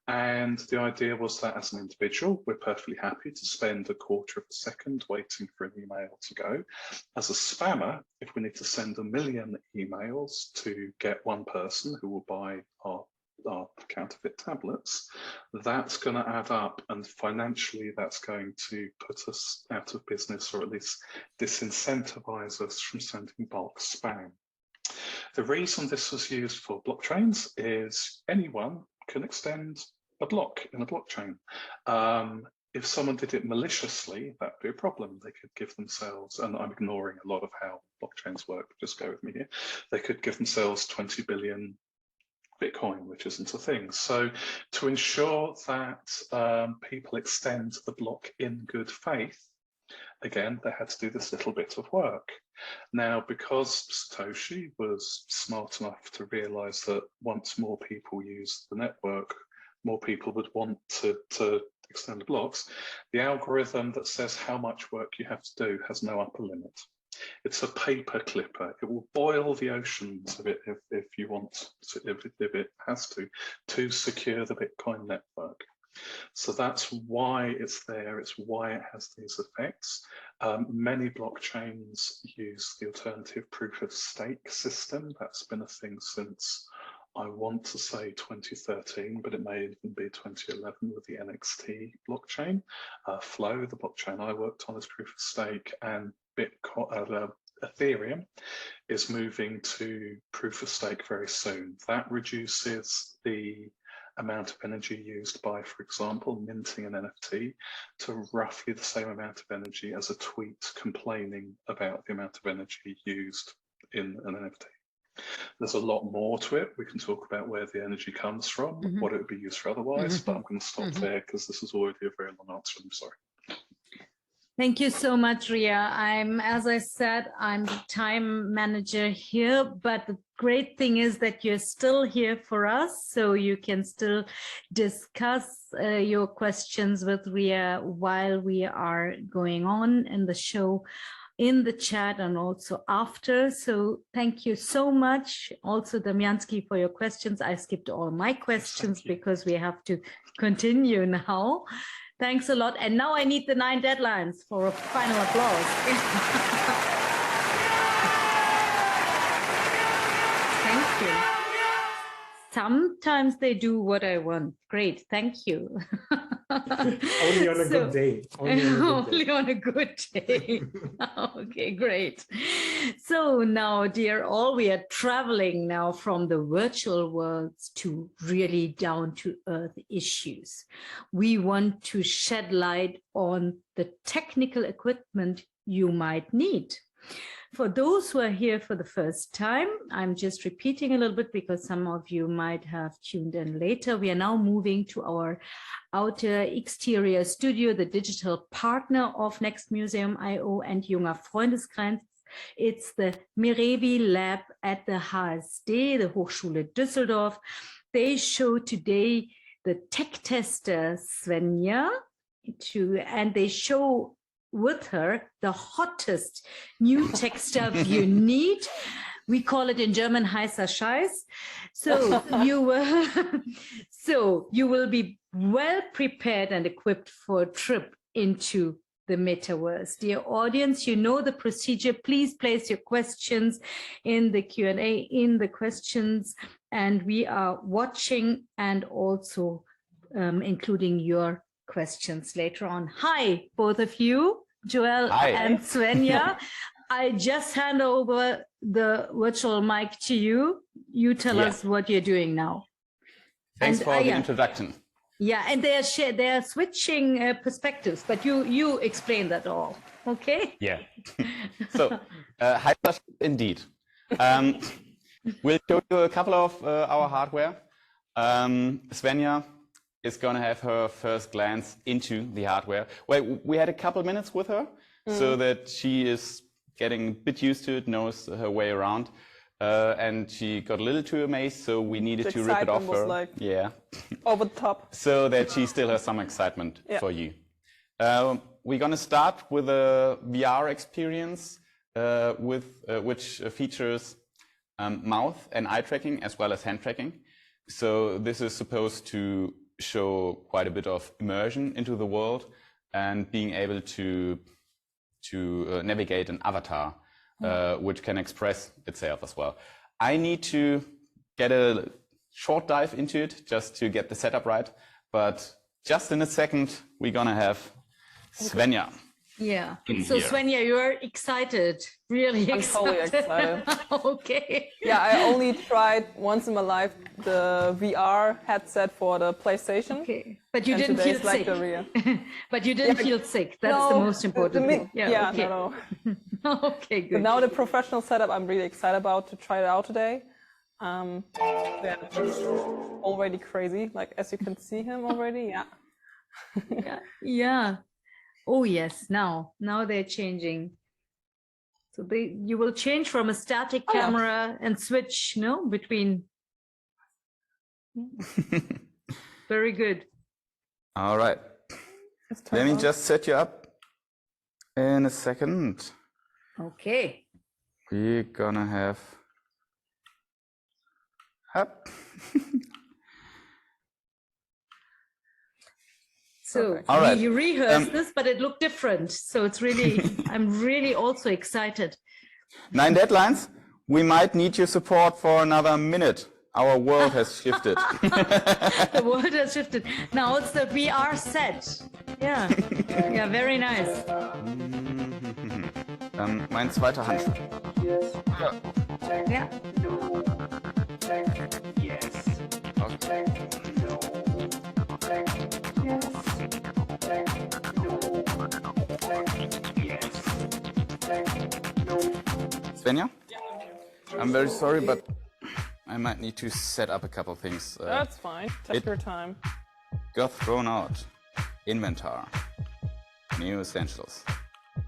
And the idea was that as an individual, we're perfectly happy to spend a quarter of a second waiting for an email to go. As a spammer, if we need to send 1 million emails to get one person who will buy our counterfeit tablets, that's going to add up, and financially that's going to put us out of business, or at least disincentivize us from sending bulk spam. The reason this was used for blockchains is anyone can extend a block in a blockchain. If someone did it maliciously, that'd be a problem. They could give themselves, and I'm ignoring a lot of how blockchains work, but just go with me here. They could give themselves 20 billion Bitcoin, which isn't a thing. So to ensure that people extend the block in good faith, again, they had to do this little bit of work. Now, because Satoshi was smart enough to realize that once more people use the network, more people would want to extend the blocks, the algorithm that says how much work you have to do has no upper limit. It's a paper clipper. It will boil the oceans of it if you want to, if it has to secure the Bitcoin network. So that's why it's there, it's why it has these effects. Many blockchains use the alternative proof of stake system. That's been a thing since, I want to say 2013, but it may even be 2011 with the NXT blockchain. Flow, the blockchain I worked on, is proof of stake, and Bitcoin, Ethereum is moving to proof of stake very soon. That reduces the amount of energy used by, for example, minting an NFT to roughly the same amount of energy as a tweet complaining about the amount of energy used in an NFT. There's a lot more to it. We can talk about where the energy comes from, what it would be used for otherwise, but I'm going to stop there because this is already a very long answer. I'm sorry. Thank you so much, Ria. As I said, I'm the time manager here, but the great thing is that you're still here for us, so you can still discuss your questions with Ria while we are going on in the show, in the chat and also after. So thank you so much. Also, Damiansky, for your questions. I skipped all my questions because we have to continue now. Thanks a lot. And now I need the 9 deadlines for a final applause. Thank you. Sometimes they do what I want. Great, thank you. Only on a good day. Only on a good day. Okay, great. So now, dear all, we are traveling now from the virtual worlds to really down to earth issues. We want to shed light on the technical equipment you might need. For those who are here for the first time, I'm just repeating a little bit because some of you might have tuned in later. We are now moving to our outer exterior studio, the digital partner of Next Museum IO and Junger Freundeskreis. It's the MEREVI lab at the HSD, the Hochschule Düsseldorf. They show today the tech tester Svenja, and they show with her the hottest new tech stuff you need. We call it in German heißer Scheiß. So you will be well prepared and equipped for a trip into the metaverse. Dear audience, you know the procedure. Please place your questions in the Q&A, in the questions, and we are watching and also including your questions later on. Hi, both of you, Joel and Svenja. I just hand over the virtual mic to you. You tell us what you're doing now. Thanks for the introduction. Yeah, and they are switching perspectives, but you explain that all, okay? Yeah. So, hi, indeed. We'll show you a couple of our hardware. Svenja is going to have her first glance into the hardware. Well, we had a couple minutes with her so that she is getting a bit used to it, knows her way around. And she got a little too amazed, so we needed to rip it off her. Like over the top. So that she still has some excitement for you. We're going to start with a VR experience which features mouth and eye tracking as well as hand tracking. So this is supposed to show quite a bit of immersion into the world and being able to navigate an avatar which can express itself as well. I need to get a short dive into it just to get the setup right, but just in a second we're gonna have Svenja. Yeah. So Svenja, you're excited, really excited. I'm totally excited. Okay. Yeah, I only tried once in my life the VR headset for the PlayStation. Okay. But you didn't feel sick. But you didn't feel sick. That's the most important thing. Yeah, okay. No. Okay, good. But now the professional setup I'm really excited about to try it out today. Yeah, it's already crazy. Like as you can see him already. Yeah. Yeah. Oh yes, now they're changing. So you will change from a static camera and switch, between. Very good. All right. Let me just set you up in a second. Okay. We're gonna have So All right. you rehearsed this, but it looked different. So it's really, I'm really also excited. 9 deadlines. We might need your support for another minute. Our world has shifted. The world has shifted. Now it's the VR set. Yeah. Yeah, very nice. Mein zweiter Handschuh. Yeah. Okay. Svenja? I'm very sorry, but I might need to set up a couple things. That's fine. Take your time. Got thrown out. Inventar. New essentials.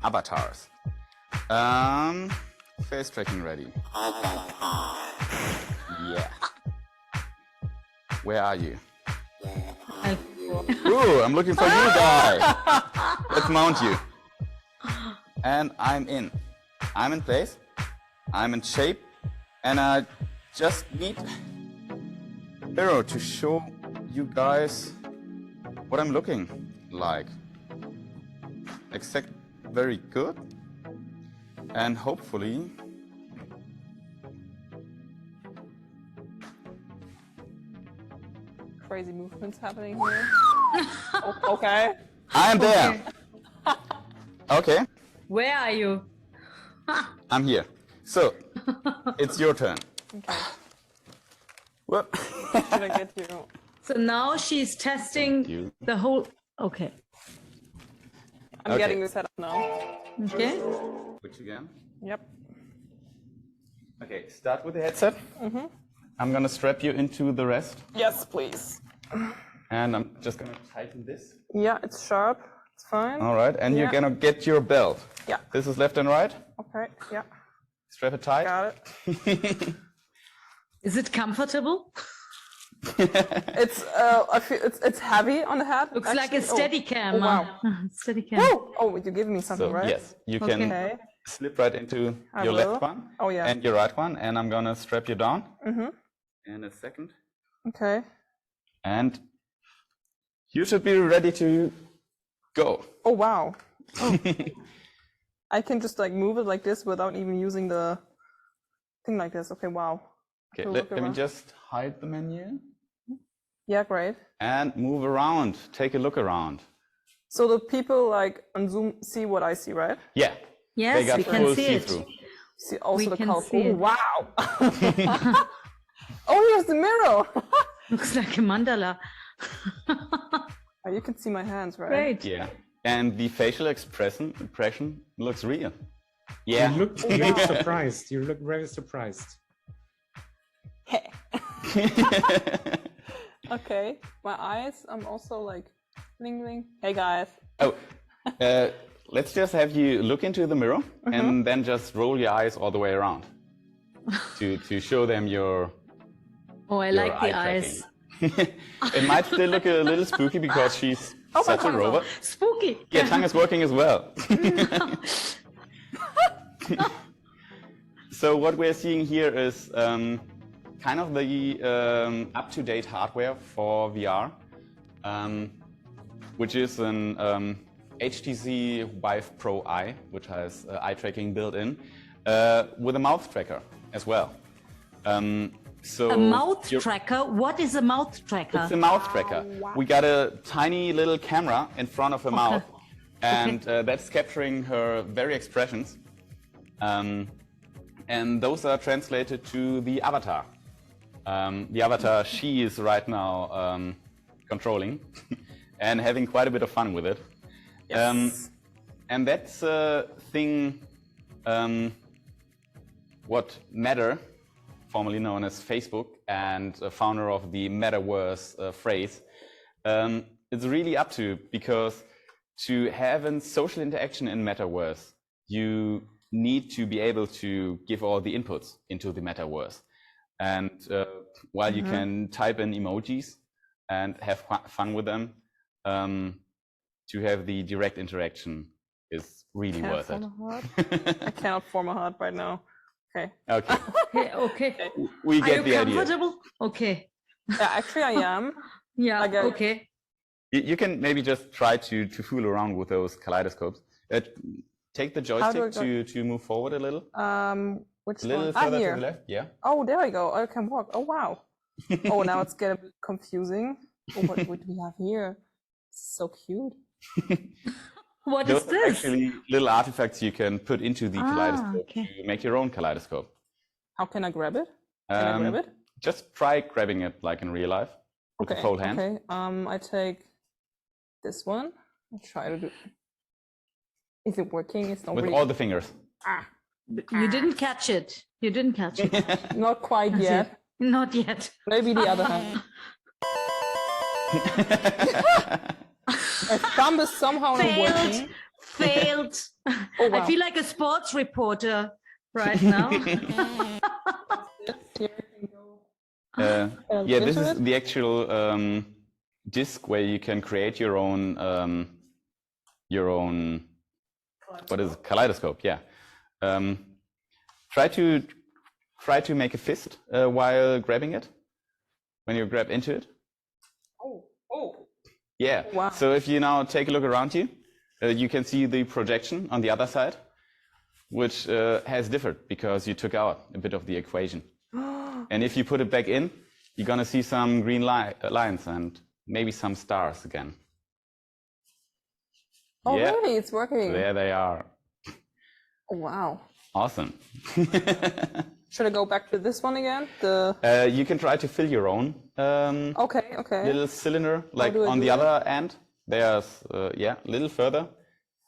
Avatars. Face tracking ready. Yeah. Where are you? Ooh, I'm looking for you, guy. Let's mount you. And I'm in. I'm in place. I'm in shape. And I just need Hero to show you guys what I'm looking like. Exact, very good. And hopefully crazy movements happening here. Okay. I am there. Okay. Where are you? I'm here. So it's your turn. Okay. Well, Should I get you? So now she's testing the whole. Okay. I'm getting this set up now. Okay. Which again? Yep. Okay, start with the headset. I'm gonna strap you into the rest. Yes, please. And I'm just gonna tighten this. Yeah, it's sharp. It's fine. All right, and you're gonna get your belt. Yeah. This is left and right. Okay. Yeah. Strap it tight. Got it. Is it comfortable? It's I feel it's heavy on the head. Looks like a steady cam. Oh, wow. Steady cam. Oh, you're giving me something, So right? yes, you can slip right into your left one and your right one, and I'm gonna strap you down in a second. Okay. And you should be ready to go. Oh wow. Oh. I can just like move it like this without even using the thing like this. Okay, wow. Okay, let me just hide the menu. Yeah, great. And move around. Take a look around. So the people like on Zoom see what I see, right? Yeah. Yes, they got we can see it. See also We the can color. see Oh, it. wow. Oh, here's the mirror. Looks like a mandala. Oh, you can see my hands, right? Great. Yeah. And the facial impression looks real. Yeah. You look very surprised. You look very surprised. Hey. Okay, my eyes, I'm also like bling. Hey guys. Oh, let's just have you look into the mirror and then just roll your eyes all the way around to show them your. Oh, I like the eyes. It might still look a little spooky because she's such a robot. Spooky. Yeah, tongue is working as well. So what we're seeing here is kind of the up-to-date hardware for VR, which is an HTC Vive Pro Eye, which has eye tracking built in, with a mouth tracker as well. So a mouth tracker? What is a mouth tracker? It's a mouth tracker. Wow. We got a tiny little camera in front of her mouth, and that's capturing her very expressions. And those are translated to the avatar. The avatar she is right now controlling and having quite a bit of fun with it. Yes. And that's a thing what Meta, formerly known as Facebook and founder of the Metaverse phrase, it's really up to, because to have a social interaction in Metaverse, you need to be able to give all the inputs into the Metaverse. And while you can type in emojis and have fun with them, to have the direct interaction is really worth it. I cannot form a heart right now. Okay. Okay. Okay. We get the idea. Are you comfortable? Okay. Yeah, actually I am. Yeah. Okay. You can maybe just try to fool around with those kaleidoscopes. Take the joystick to move forward a little. Which a little one? further Here. to the left. Yeah. Oh, there we go. I can walk. Oh, wow. Oh, now it's getting a bit confusing. Oh, what do we have here? So cute. What Those is this? Actually, little artifacts you can put into the kaleidoscope to make your own kaleidoscope. How can I grab it? Can I grab it? Just try grabbing it like in real life with the full hand. Okay. I take this one. I'll try to do. Is it working? It's not with really... all the fingers. You didn't catch it. You didn't catch it. Not quite yet. Not yet. Maybe the other hand. My thumb is somehow not working. Failed. Oh, wow. I feel like a sports reporter right now. Yeah, this is the actual disc where you can create your own what is it? Kaleidoscope. Yeah. Try to make a fist while grabbing it. When you grab into it. Oh. Yeah. Wow. So if you now take a look around you, you can see the projection on the other side, which has differed because you took out a bit of the equation. And if you put it back in, you're gonna see some green lines and maybe some stars again. Oh, yeah. Really? It's working. There they are. Oh, wow. Awesome. Should I go back to this one again? You can try to fill your own okay. little cylinder, like on the other end. There's, a little further.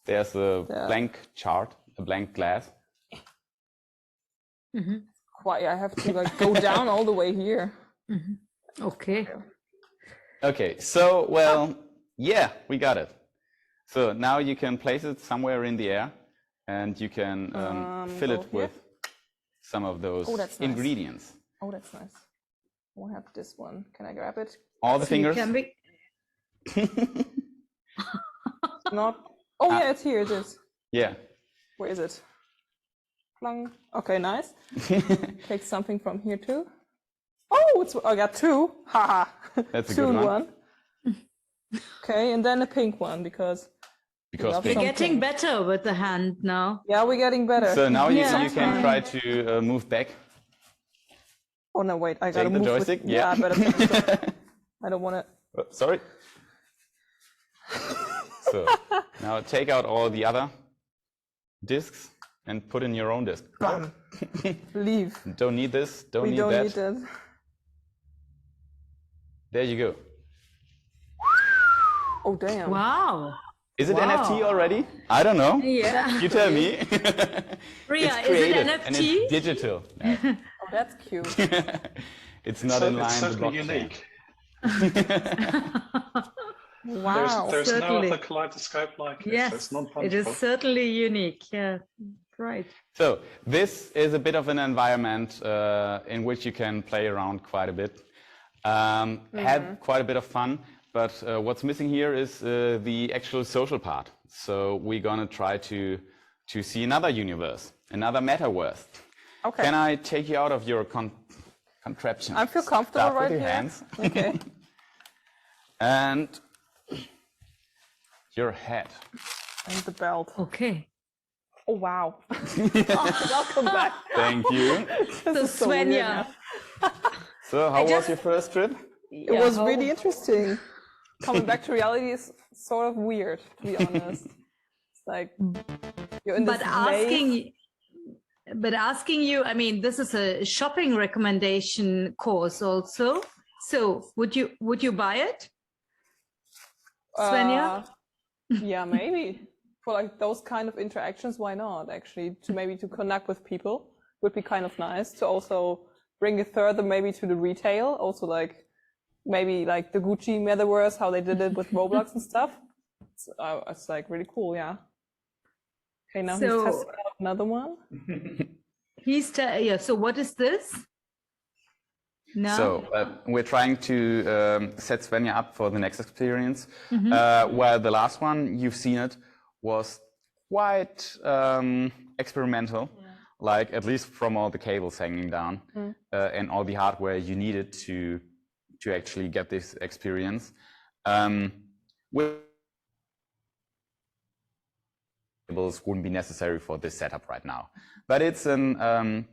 There's a blank chart, a blank glass. Mm-hmm. Why I have to like go down all the way here. Mm-hmm. Okay. Okay, so, well, yeah, we got it. So now you can place it somewhere in the air and you can fill it with some of those ingredients. Oh, that's nice. I want to have this one. Can I grab it? All the fingers? Can be... Not. Oh, yeah, it's here. It is. Yeah. Where is it? Plung. Okay, nice. Take something from here too. Oh, I got two. Haha. That's a good one. Okay, and then a pink one because you're getting better with the hand now. Yeah, we're getting better. So now you can try to move back. Oh no, wait! I gotta move the joystick. I better. I don't want to. Sorry. So now take out all the other discs and put in your own disc. Leave. Don't need this. Don't need that. There you go. Oh damn! Wow. Is it NFT already? I don't know. Yeah. You tell me. Ria, it's creative is it NFT? And it's digital. Oh, that's cute. It's not in line with certainly blockchain. Unique. Wow. There's no other kaleidoscope like it. Yes, So it's non-fungible. it is certainly unique. Yeah, right. So this is a bit of an environment in which you can play around quite a bit. Had quite a bit of fun, but what's missing here is the actual social part. So we're gonna try to see another universe, another metaverse. Okay. Can I take you out of your contraption? I feel comfortable Start right with your here. hands. Okay. And your head. And the belt. Okay. Oh wow. Welcome back. Thank you. So Svenja. So how was your first trip? It was really interesting. Coming back to reality is sort of weird, to be honest. It's like you're in this asking you, I mean, this is a shopping recommendation course also. So would you buy it, Svenja? Yeah, maybe. For like those kind of interactions, why not? Actually, to connect with people would be kind of nice. To also bring it further, maybe to the retail. Also, like maybe like the Gucci metaverse, how they did it with Roblox and stuff. It's like really cool, yeah. Okay, now he's testing out another one. So what is this? No. So we're trying to set Svenja up for the next experience. While the last one, you've seen it, was quite experimental, like at least from all the cables hanging down and all the hardware you needed to actually get this experience. wouldn't be necessary for this setup right now, but it's an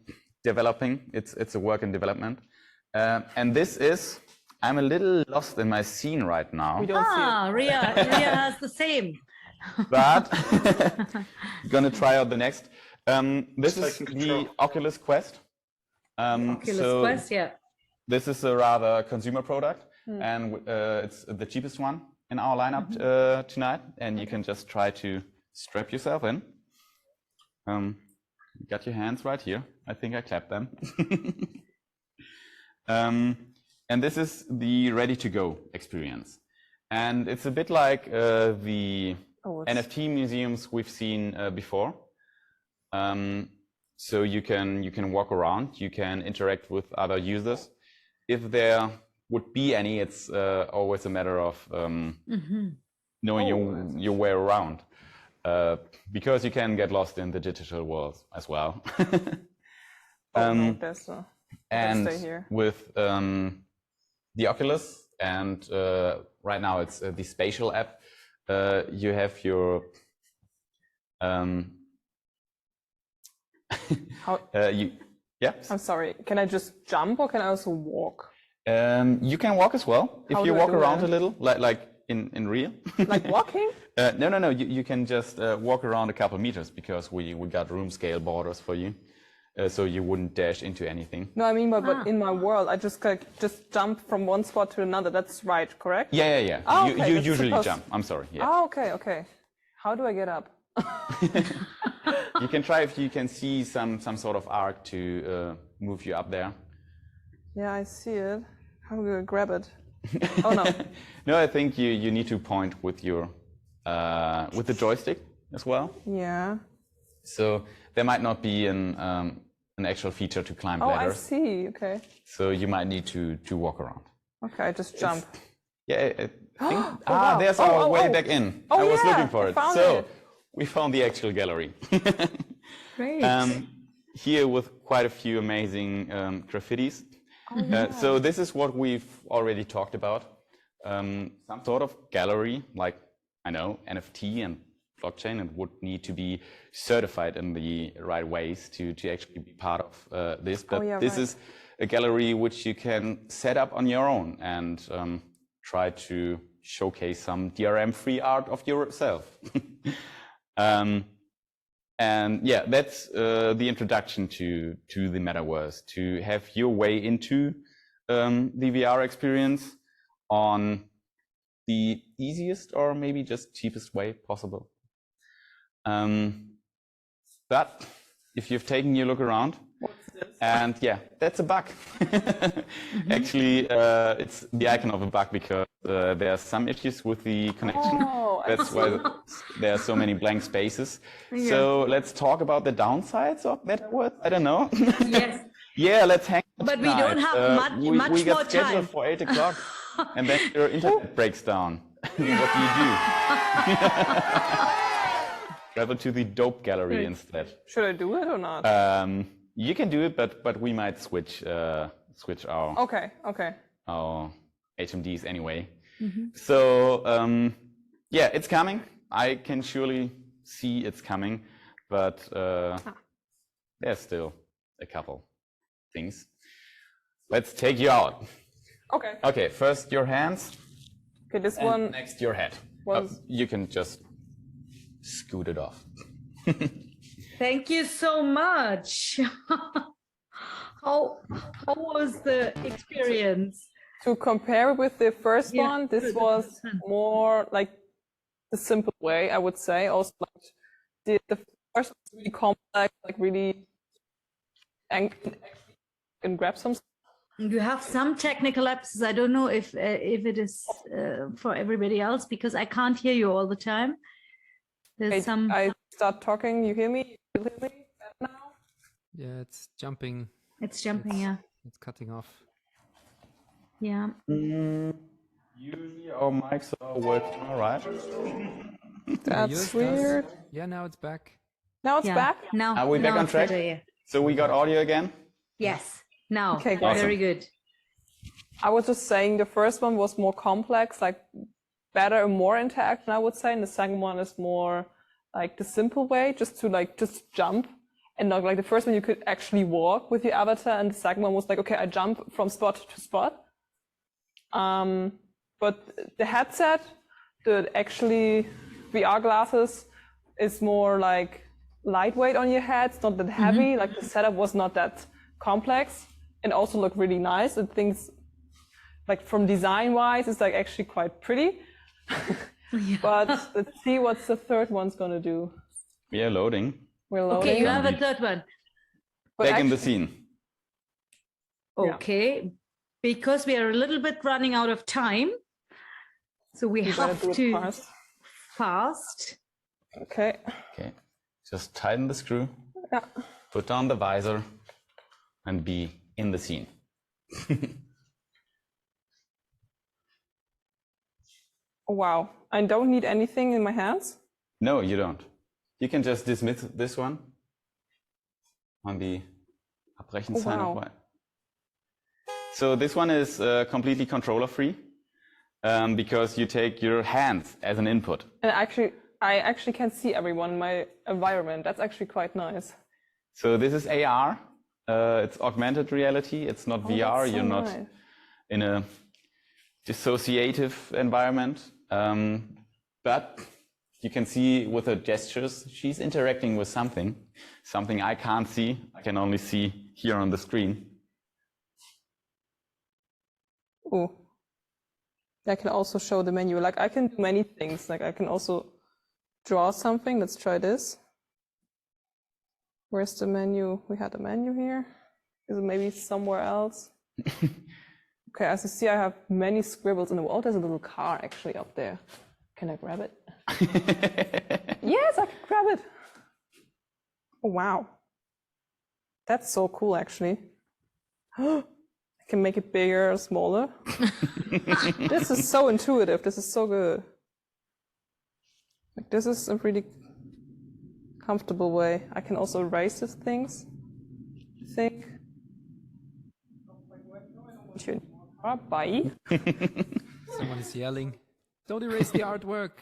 it's a work in development, and this is, I'm a little lost in my scene right now. We don't see it. Ria has the same. But gonna try out the next. This is the Oculus Quest. Quest, yeah. This is a rather consumer product, and it's the cheapest one in our lineup tonight. And you can just try to strap yourself in. You got your hands right here. I think I clapped them. And this is the ready-to-go experience. And it's a bit like the NFT museums we've seen before. So you can walk around, you can interact with other users. If there would be any, it's always a matter of knowing your way around, because you can get lost in the digital world as well. And with the Oculus, and right now it's the spatial app, you have your I'm sorry, can I just jump or can I also walk? You can walk as well if you walk around a little, like in real. Like walking? No. You can just walk around a couple meters, because we got room scale borders for you, so you wouldn't dash into anything. No, I mean, but in my world, I just jump from one spot to another. That's right, correct? Yeah. Oh, you usually jump. I'm sorry. Yeah. Oh, okay. How do I get up? You can try if you can see some sort of arc to move you up there. Yeah, I see it. How do I grab it? Oh no. No, I think you need to point with your with the joystick as well. Yeah. So there might not be an actual feature to climb ladders. Oh, I see. Okay. So you might need to walk around. Okay, I just jump. I think, wow. There's our way back in. I was looking for it. So we found the actual gallery. Great. Here with quite a few amazing graffitis. So this is what we've already talked about. Some sort of gallery, like, I know, NFT and blockchain, and would need to be certified in the right ways to actually be part of this. But this is a gallery which you can set up on your own and try to showcase some DRM-free art of yourself. And yeah, that's the introduction to the metaverse, to have your way into the VR experience on the easiest or maybe just cheapest way possible. But if you've taken your look around, and yeah, that's a bug. Actually, it's the icon of a bug, because there are some issues with the connection. That's why there are so many blank spaces. Yeah. So let's talk about the downsides of metaverse. I don't know. Yes. Yeah, let's hang out. But tonight. We don't have much we more got scheduled time. For 8 o'clock, and then your internet breaks down. What do you do? Travel to the dope gallery instead. Should I do it or not? You can do it, but we might switch our our HMDs anyway. So yeah, it's coming. I can surely see it's coming, but there's still a couple things. Let's take you out. Okay, first your hands. Okay, this one. Next your head. You can just scoot it off. Thank you so much. How was the experience? To compare with the first one, this was more like the simple way, I would say. Also, like the first was really complex, like really, and grab some. You have some technical lapses. I don't know if it is for everybody else, because I can't hear you all the time. There's some. I start talking. You hear me? You hear me now? Yeah, it's jumping. It's jumping. Yeah. It's cutting off. Yeah. Usually our mics are working all right. That's weird. Yeah, now it's back. Now it's back? Now. Are we back on track? Better, yeah. So we got audio again? Yes. Now. Okay, awesome. Very good. I was just saying the first one was more complex, like better and more interaction, I would say. And the second one is more like the simple way, just jump. And not like the first one, you could actually walk with your avatar. And the second one was like, okay, I jump from spot to spot. But the headset, the actually VR glasses is more like lightweight on your head. It's not that heavy. Like the setup was not that complex and also looked really nice. And things like from design wise, it's like actually quite pretty. But let's see what's the third one's going to do. We are loading. We're loading. Okay, you have a third one. Back in the scene. Okay, because we are a little bit running out of time. So we have to fast. Okay. Okay. Just tighten the screw. Yeah. Put on the visor and be in the scene. Wow. I don't need anything in my hands? No, you don't. You can just dismiss this one on the Abbrechen sign. Wow. So this one is completely controller free because you take your hands as an input. And I actually can see everyone in my environment. That's actually quite nice. So this is AR. It's augmented reality. It's not VR. So you're not in a dissociative environment. But you can see with her gestures, she's interacting with something I can't see. I can only see here on the screen. Oh, I can also show the menu. Like I can do many things. Like I can also draw something. Let's try this. Where's the menu? We had a menu here. Is it maybe somewhere else? Okay, as you see, I have many scribbles in the wall. There's a little car actually up there. Can I grab it? Yes, I can grab it. Oh, wow. That's so cool, actually. I can make it bigger or smaller. This is so intuitive. This is so good. Like, this is a really comfortable way. I can also erase these things, I think. Bye. Someone is yelling, don't erase the artwork.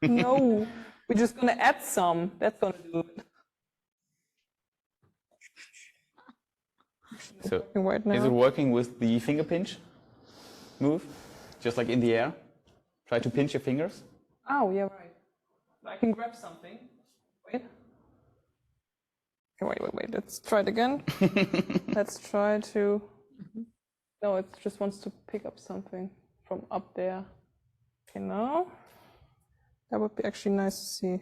No, we're just going to add some. That's going to do it. So right now. Is it working with the finger pinch move? Just like in the air? Try to pinch your fingers? Oh, yeah, right. I can grab something. Wait. Okay, wait. Let's try it again. Let's try to... No, it just wants to pick up something from up there. Okay, now that would be actually nice to see.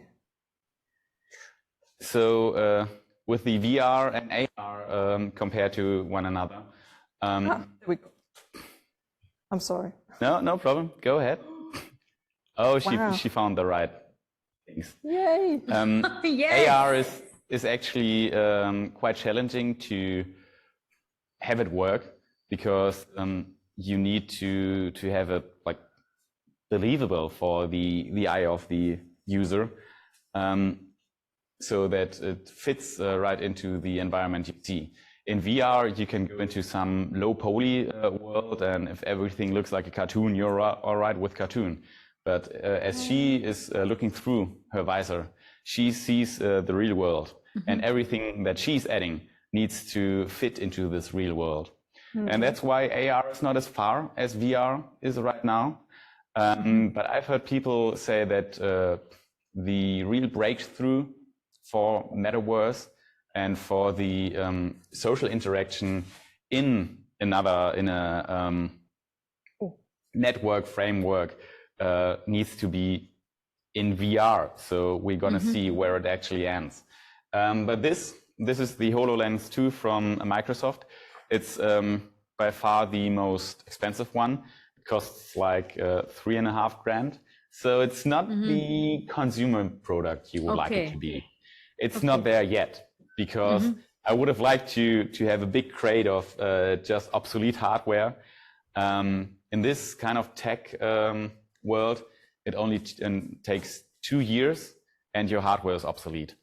So with the VR and AR compared to one another. There we go. I'm sorry. No problem. Go ahead. Oh, Wow. she found the right things. Yay! Yes. AR is actually quite challenging to have it work because you need to have it like believable for the eye of the user, so that it fits right into the environment you see. In VR, you can go into some low poly world, and if everything looks like a cartoon, you're all right with cartoon. But as she is looking through her visor, she sees the real world, and everything that she's adding needs to fit into this real world. And that's why AR is not as far as VR is right now. But I've heard people say that the real breakthrough for Metaverse and for the social interaction in a network framework needs to be in VR. So we're gonna see where it actually ends. But this is the HoloLens 2 from Microsoft. It's by far the most expensive one. It costs like $3.5 grand. So it's not the consumer product you would like it to be. It's not there yet, because I would have liked to have a big crate of just obsolete hardware. In this kind of tech world, it only takes 2 years and your hardware is obsolete.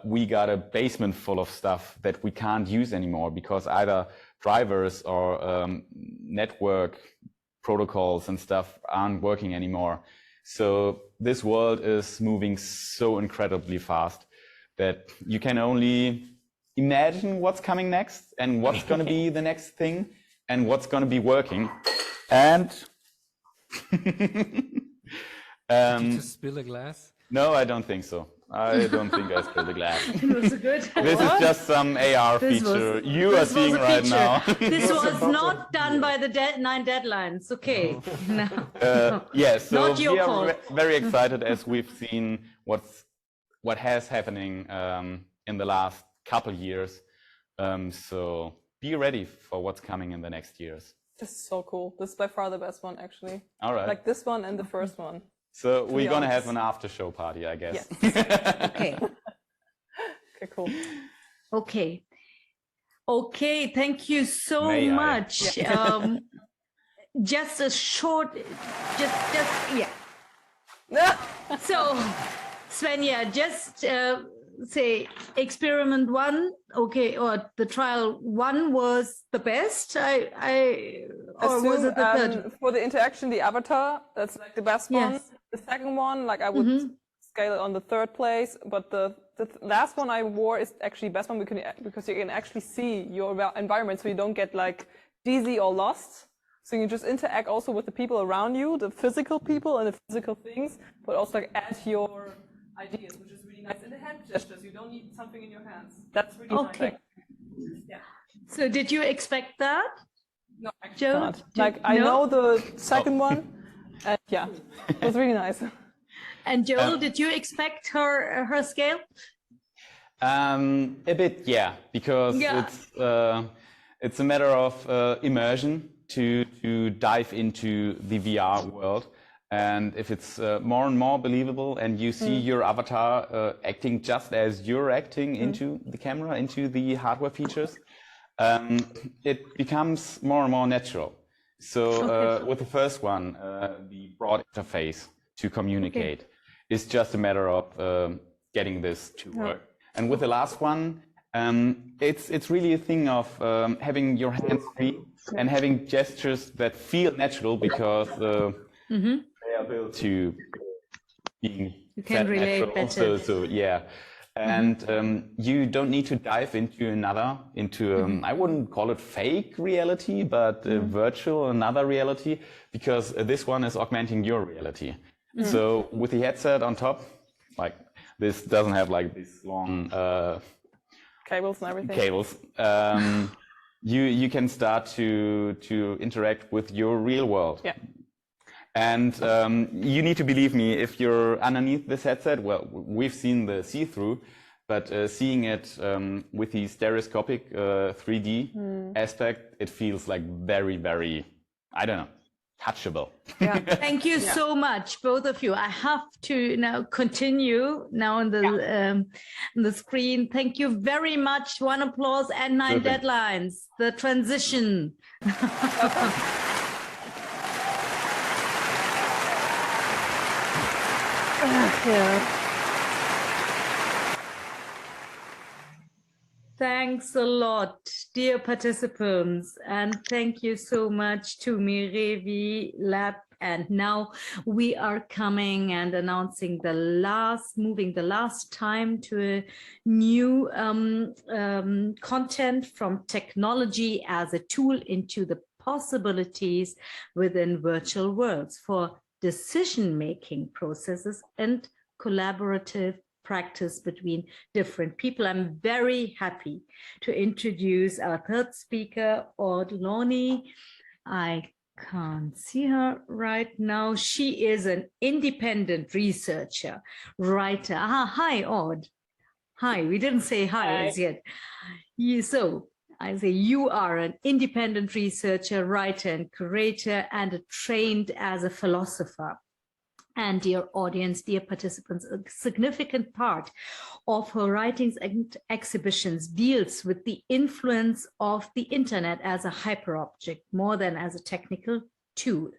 We got a basement full of stuff that we can't use anymore because either drivers or network protocols and stuff aren't working anymore. So this world is moving so incredibly fast that you can only imagine what's coming next and what's going to be the next thing and what's going to be working. And Did you just spill a glass? No, I don't think so. I don't think I spilled the glass. It was good. This is just some AR feature you are seeing right now. This was not done by the 9 deadlines. Okay. No. Yeah, so Not your we are fault. very excited as we've seen what has happening in the last couple years. So be ready for what's coming in the next years. This is so cool. This is by far the best one, actually. All right. Like this one and the first one. So we're going to have an after show party, I guess. Yes. Okay. Okay, cool. Okay. Okay, thank you so May I? much. Just a short, yeah. So, Svenja, just say experiment 1, okay, or the trial 1 was the best. Or was it the third? For the interaction, the avatar, that's like the best one. Yes. The second one, like I would scale it on the 3rd place, but the last one I wore is actually best one because you can actually see your environment, so you don't get like dizzy or lost. So you just interact also with the people around you, the physical people and the physical things, but also like add your ideas, which is really nice. And the hand gestures, you don't need something in your hands. That's really nice. Yeah. So did you expect that? No, actually Joe? not. Like I know the second one, and yeah, it was really nice. And Joel, did you expect her scale? A bit, yeah, because it's a matter of immersion to dive into the VR world. And if it's more and more believable and you see your avatar acting just as you're acting into the camera, into the hardware features, it becomes more and more natural. So with the first one, the broad interface to communicate is just a matter of getting this to work. And with the last one, it's really a thing of having your hands free and having gestures that feel natural because they are built to being you can relate natural. better. So yeah. And you don't need to dive into I wouldn't call it fake reality, but virtual, another reality, because this one is augmenting your reality. So with the headset on top, like this doesn't have like these long cables and everything. Cables. You can start to interact with your real world. Yeah. And you need to believe me, if you're underneath this headset, well, we've seen the see-through, but seeing it with the stereoscopic 3D aspect, it feels like very, very, I don't know, touchable. Yeah. Thank you so much, both of you. I have to now continue now on the screen. Thank you very much. 1 applause and 9 deadlines. The transition. Thanks a lot, dear participants, and thank you so much to Mirevi Lab. And now we are coming and announcing moving the last time to a new content from technology as a tool into the possibilities within virtual worlds for decision-making processes and collaborative practice between different people. I'm very happy to introduce our third speaker, Aud Loney. I can't see her right now. She is an independent researcher, writer. Hi, Aud. Hi, we didn't say hi as yet. I say you are an independent researcher, writer, and curator, and trained as a philosopher. And dear audience, dear participants, a significant part of her writings and exhibitions deals with the influence of the internet as a hyperobject more than as a technical tool.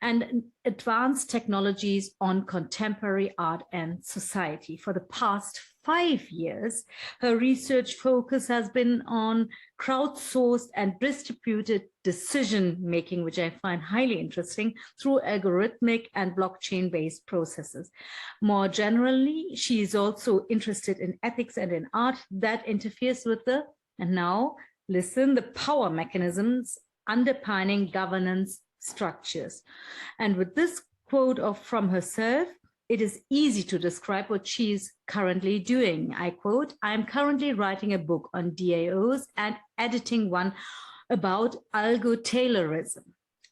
and advanced technologies on contemporary art and society. For the past 5 years, her research focus has been on crowdsourced and distributed decision-making, which I find highly interesting, through algorithmic and blockchain-based processes. More generally, she is also interested in ethics and in art that interferes with the, and now listen, the power mechanisms underpinning governance structures. And with this quote from herself, it is easy to describe what she's currently doing. I quote, "I'm currently writing a book on DAOs and editing one about algo-taylorism.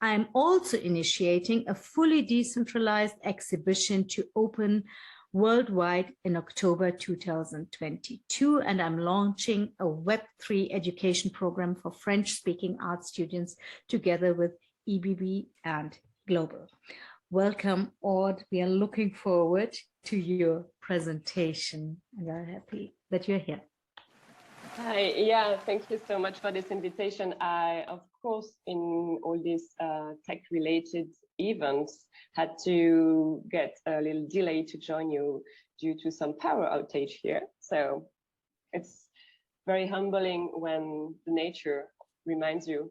I'm also initiating a fully decentralized exhibition to open worldwide in October 2022, and I'm launching a Web3 education program for French-speaking art students together with EBB and Global." Welcome, Aude. We are looking forward to your presentation, and we are happy that you're here. Hi, yeah, thank you so much for this invitation. I, of course, in all these tech-related events, had to get a little delay to join you due to some power outage here. So it's very humbling when the nature reminds you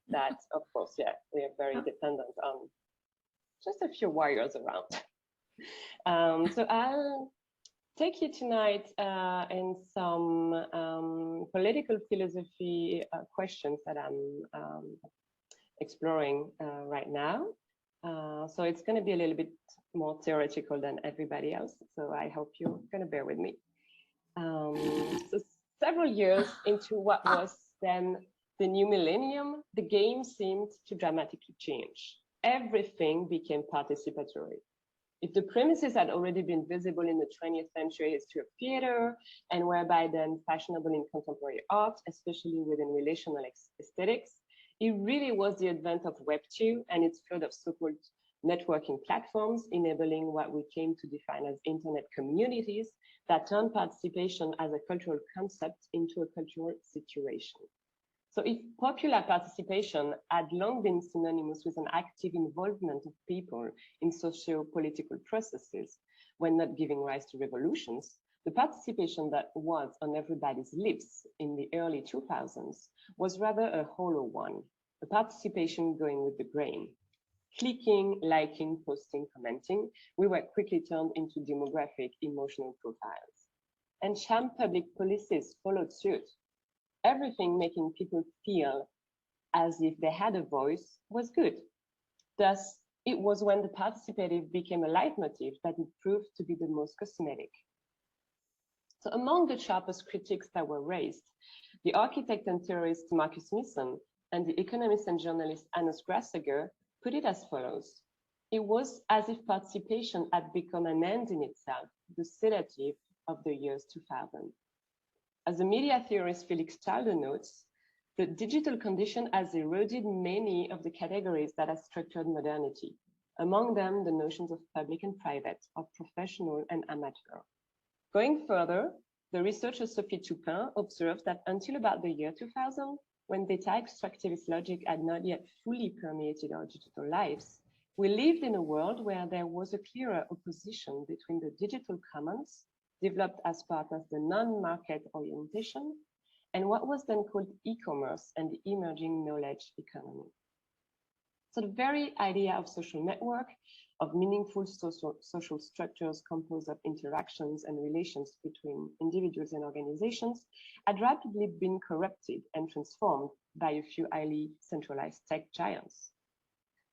that, of course, yeah, we are very dependent on just a few wires around. So I'll take you tonight in some political philosophy questions that I'm exploring right now. So it's going to be a little bit more theoretical than everybody else. So I hope you're going to bear with me. So several years into what was then the new millennium, the game seemed to dramatically change. Everything became participatory. If the premises had already been visible in the 20th century history of theater and were by then fashionable in contemporary art, especially within relational aesthetics, it really was the advent of Web 2 and its flood of so-called networking platforms, enabling what we came to define as internet communities that turned participation as a cultural concept into a cultural situation. So if popular participation had long been synonymous with an active involvement of people in socio-political processes when not giving rise to revolutions, the participation that was on everybody's lips in the early 2000s was rather a hollow one, a participation going with the grain. Clicking, liking, posting, commenting, we were quickly turned into demographic, emotional profiles. And sham public policies followed suit. Everything making people feel as if they had a voice was good. Thus, it was when the participative became a leitmotif that it proved to be the most cosmetic. So among the sharpest critiques that were raised, the architect and theorist Marcus Misson and the economist and journalist Hannes Grasseger put it as follows. It was as if participation had become an end in itself, the sedative of the years 2000. As the media theorist Felix Stalder notes, the digital condition has eroded many of the categories that have structured modernity, among them the notions of public and private, of professional and amateur. Going further, the researcher Sophie Toupin observed that until about the year 2000, when data extractivist logic had not yet fully permeated our digital lives, we lived in a world where there was a clearer opposition between the digital commons, developed as part of the non-market orientation, and what was then called e-commerce and the emerging knowledge economy. So the very idea of social network, of meaningful social structures composed of interactions and relations between individuals and organizations, had rapidly been corrupted and transformed by a few highly centralized tech giants.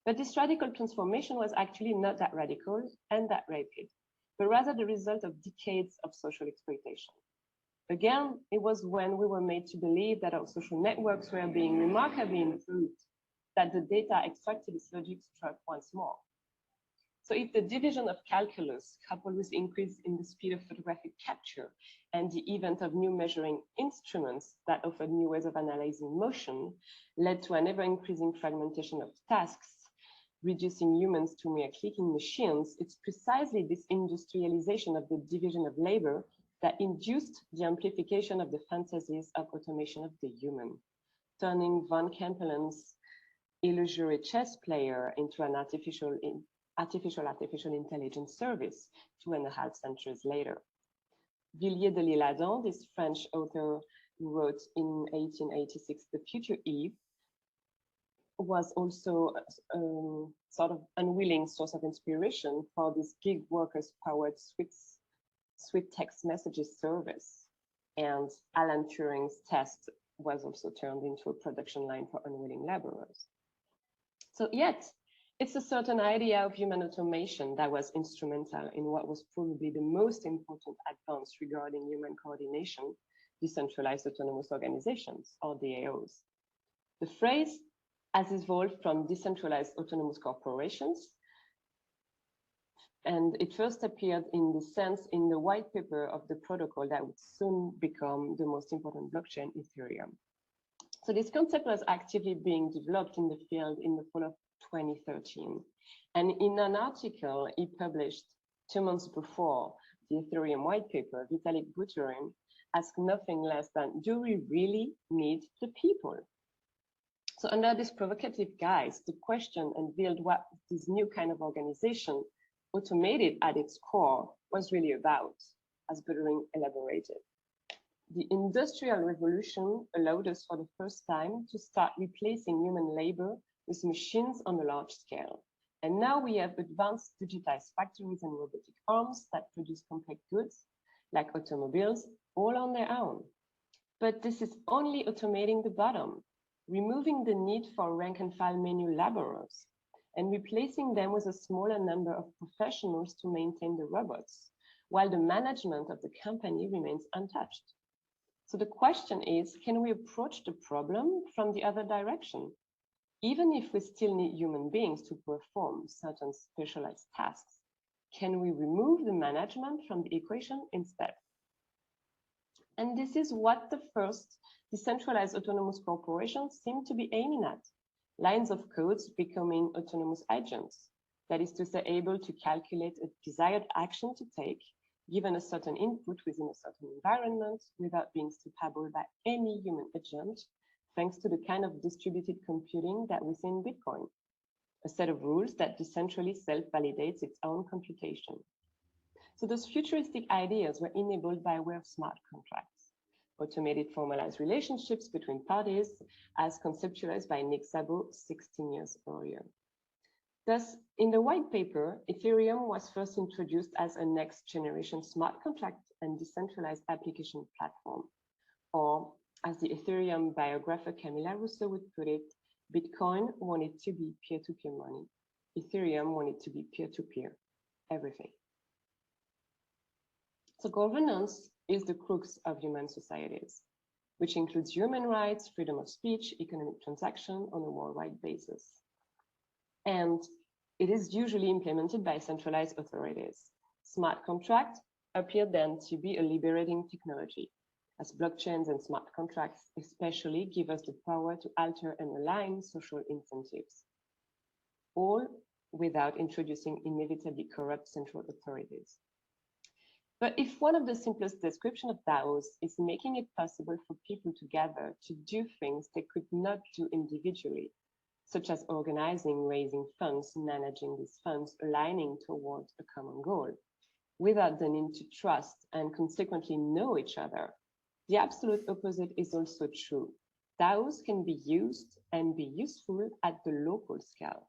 But this radical transformation was actually not that radical and that rapid, but rather the result of decades of social exploitation. Again, it was when we were made to believe that our social networks were being remarkably improved that the data extractivist logic struck once more. So if the division of calculus, coupled with increase in the speed of photographic capture and the event of new measuring instruments that offered new ways of analyzing motion, led to an ever-increasing fragmentation of tasks, reducing humans to mere clicking machines, it's precisely this industrialization of the division of labor that induced the amplification of the fantasies of automation of the human, turning von Kempelen's illusory chess player into an artificial intelligence service 2.5 centuries later. Villiers de l'Isle-Adam, this French author who wrote in 1886 The Future Eve, was also a sort of unwilling source of inspiration for this gig workers powered sweet text messages service. And Alan Turing's test was also turned into a production line for unwilling laborers. So yet, it's a certain idea of human automation that was instrumental in what was probably the most important advance regarding human coordination, decentralized autonomous organizations, or DAOs. The phrase has evolved from decentralized autonomous corporations, and it first appeared in the sense in the white paper of the protocol that would soon become the most important blockchain, Ethereum. So this concept was actively being developed in the field in the fall of 2013. And in an article he published 2 months before the Ethereum white paper, Vitalik Buterin asked nothing less than, do we really need the people? So under this provocative guise, the question unveiled what this new kind of organization, automated at its core, was really about, as Buterin elaborated. The Industrial Revolution allowed us for the first time to start replacing human labor with machines on a large scale. And now we have advanced digitized factories and robotic arms that produce complex goods, like automobiles, all on their own. But this is only automating the bottom, removing the need for rank and file manual laborers, and replacing them with a smaller number of professionals to maintain the robots, while the management of the company remains untouched. So the question is, can we approach the problem from the other direction? Even if we still need human beings to perform certain specialized tasks, can we remove the management from the equation instead? And this is what the first decentralized autonomous corporations seem to be aiming at. Lines of codes becoming autonomous agents, that is to say, able to calculate a desired action to take, given a certain input within a certain environment, without being stoppable by any human agent, thanks to the kind of distributed computing that we see in Bitcoin, a set of rules that decentrally self-validates its own computation. So those futuristic ideas were enabled by way of smart contracts, automated formalized relationships between parties, as conceptualized by Nick Szabo 16 years earlier. Thus, in the white paper, Ethereum was first introduced as a next-generation smart contract and decentralized application platform, or as the Ethereum biographer Camilla Russo would put it, Bitcoin wanted to be peer-to-peer money. Ethereum wanted to be peer-to-peer, everything. So governance is the crux of human societies, which includes human rights, freedom of speech, economic transaction on a worldwide basis. And it is usually implemented by centralized authorities. Smart contracts appear then to be a liberating technology, as blockchains and smart contracts especially give us the power to alter and align social incentives, all without introducing inevitably corrupt central authorities. But if one of the simplest descriptions of DAOs is making it possible for people to gather to do things they could not do individually, such as organizing, raising funds, managing these funds, aligning towards a common goal, without the need to trust and consequently know each other, the absolute opposite is also true. DAOs can be used and be useful at the local scale.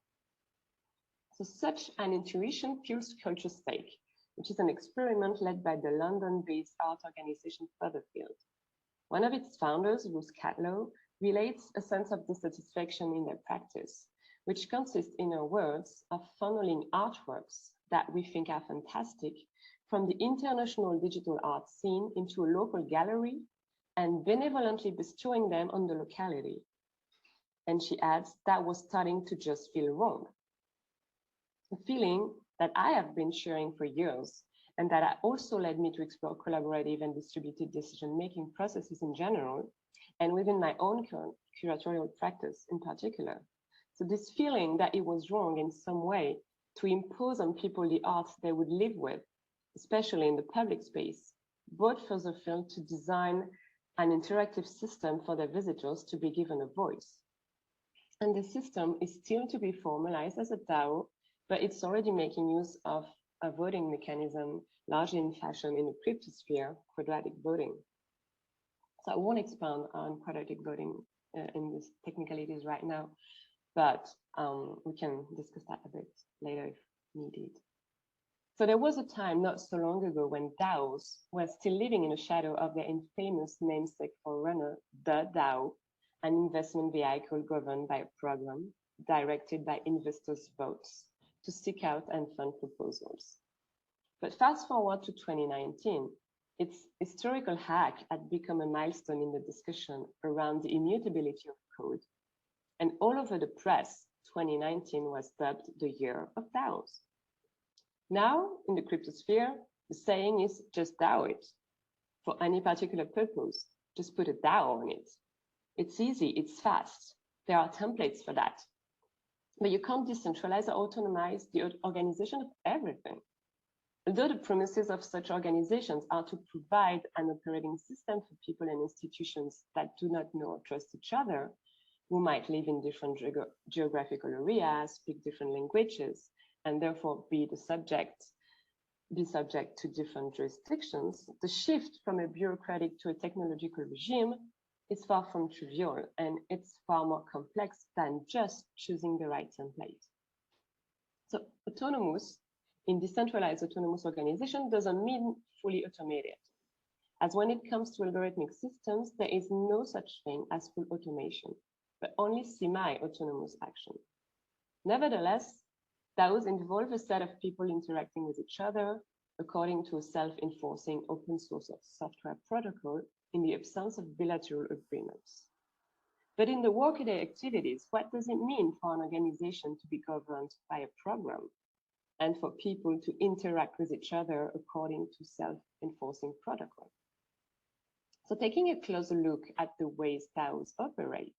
So such an intuition fuels Culture Stake, which is an experiment led by the London-based art organization Furtherfield. One of its founders, Ruth Catlow, relates a sense of dissatisfaction in their practice, which consists, in her words, of funneling artworks that we think are fantastic from the international digital art scene into a local gallery and benevolently bestowing them on the locality. And she adds, that was starting to just feel wrong. A feeling that I have been sharing for years, and that also led me to explore collaborative and distributed decision-making processes in general, and within my own curatorial practice in particular. So this feeling that it was wrong in some way to impose on people the art they would live with, especially in the public space, brought Furtherfield to design an interactive system for their visitors to be given a voice. And the system is still to be formalized as a DAO, but it's already making use of a voting mechanism largely in fashion in the cryptosphere, quadratic voting. So I won't expand on quadratic voting in these technicalities right now, but we can discuss that a bit later if needed. So there was a time not so long ago when DAOs were still living in the shadow of their infamous namesake forerunner, the DAO, an investment vehicle governed by a program directed by investors' votes to seek out and fund proposals. But fast forward to 2019, its historical hack had become a milestone in the discussion around the immutability of code. And all over the press, 2019 was dubbed the year of DAOs. Now, in the cryptosphere, the saying is just DAO it. For any particular purpose, just put a DAO on it. It's easy, it's fast. There are templates for that. But you can't decentralize or autonomize the organization of everything. Although the premises of such organizations are to provide an operating system for people and institutions that do not know or trust each other, who might live in different geographical areas, speak different languages, and therefore be subject to different jurisdictions, the shift from a bureaucratic to a technological regime is far from trivial, and it's far more complex than just choosing the right template. So autonomous in decentralized autonomous organization doesn't mean fully automated. As when it comes to algorithmic systems, there is no such thing as full automation, but only semi-autonomous action. Nevertheless, DAOs involve a set of people interacting with each other according to a self-enforcing open source software protocol in the absence of bilateral agreements. But in the workaday activities, what does it mean for an organization to be governed by a program and for people to interact with each other according to self-enforcing protocol? So taking a closer look at the ways DAOs operate,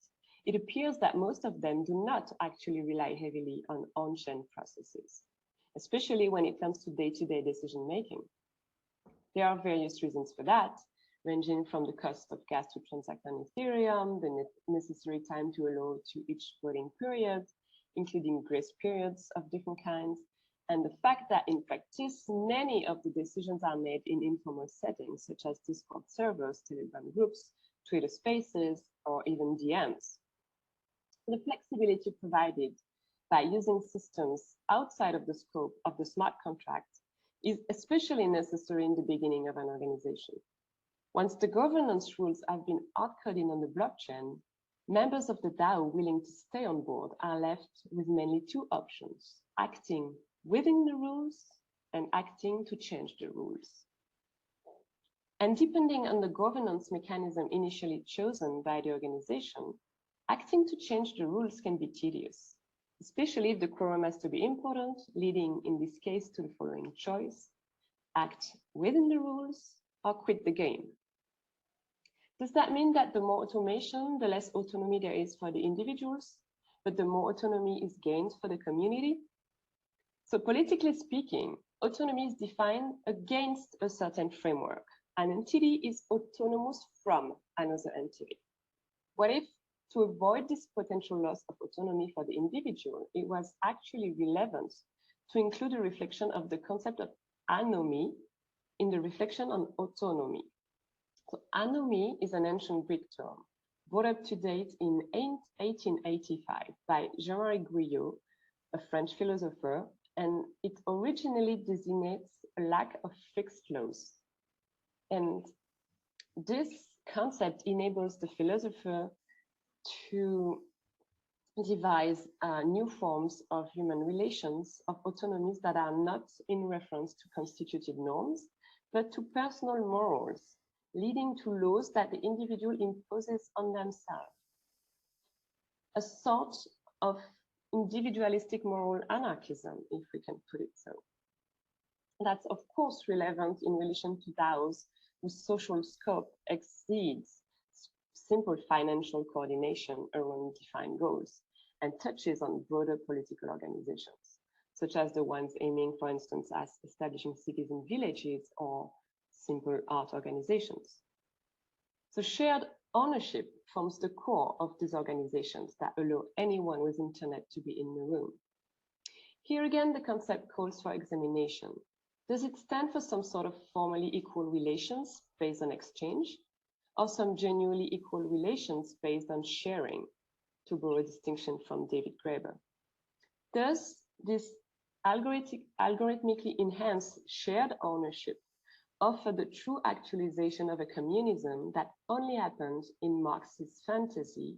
it appears that most of them do not actually rely heavily on on-chain processes, especially when it comes to day-to-day decision-making. There are various reasons for that, ranging from the cost of gas to transact on Ethereum, the necessary time to allow to each voting period, including grace periods of different kinds, and the fact that in practice, many of the decisions are made in informal settings, such as Discord servers, Telegram groups, Twitter spaces, or even DMs. The flexibility provided by using systems outside of the scope of the smart contract is especially necessary in the beginning of an organization. Once the governance rules have been hard-coded on the blockchain, members of the DAO willing to stay on board are left with mainly two options: acting within the rules and acting to change the rules. And depending on the governance mechanism initially chosen by the organization, acting to change the rules can be tedious, especially if the quorum has to be important, leading in this case to the following choice: act within the rules or quit the game. Does that mean that the more automation, the less autonomy there is for the individuals, but the more autonomy is gained for the community? So politically speaking, autonomy is defined against a certain framework. An entity is autonomous from another entity. What if, to avoid this potential loss of autonomy for the individual, it was actually relevant to include a reflection of the concept of anomie in the reflection on autonomy? So anomie is an ancient Greek term brought up to date in 1885 by Jean-Marie Guyot, a French philosopher, and it originally designates a lack of fixed laws. And this concept enables the philosopher to devise new forms of human relations, of autonomies that are not in reference to constituted norms, but to personal morals, leading to laws that the individual imposes on themselves. A sort of individualistic moral anarchism, if we can put it so. That's of course relevant in relation to DAOs whose social scope exceeds simple financial coordination around defined goals and touches on broader political organizations, such as the ones aiming, for instance, at establishing citizen villages or simple art organizations. So shared ownership forms the core of these organizations that allow anyone with internet to be in the room. Here again, the concept calls for examination. Does it stand for some sort of formally equal relations based on exchange, or some genuinely equal relations based on sharing, to borrow a distinction from David Graeber? Does this algorithmically enhanced shared ownership offer the true actualization of a communism that only happens in Marxist fantasy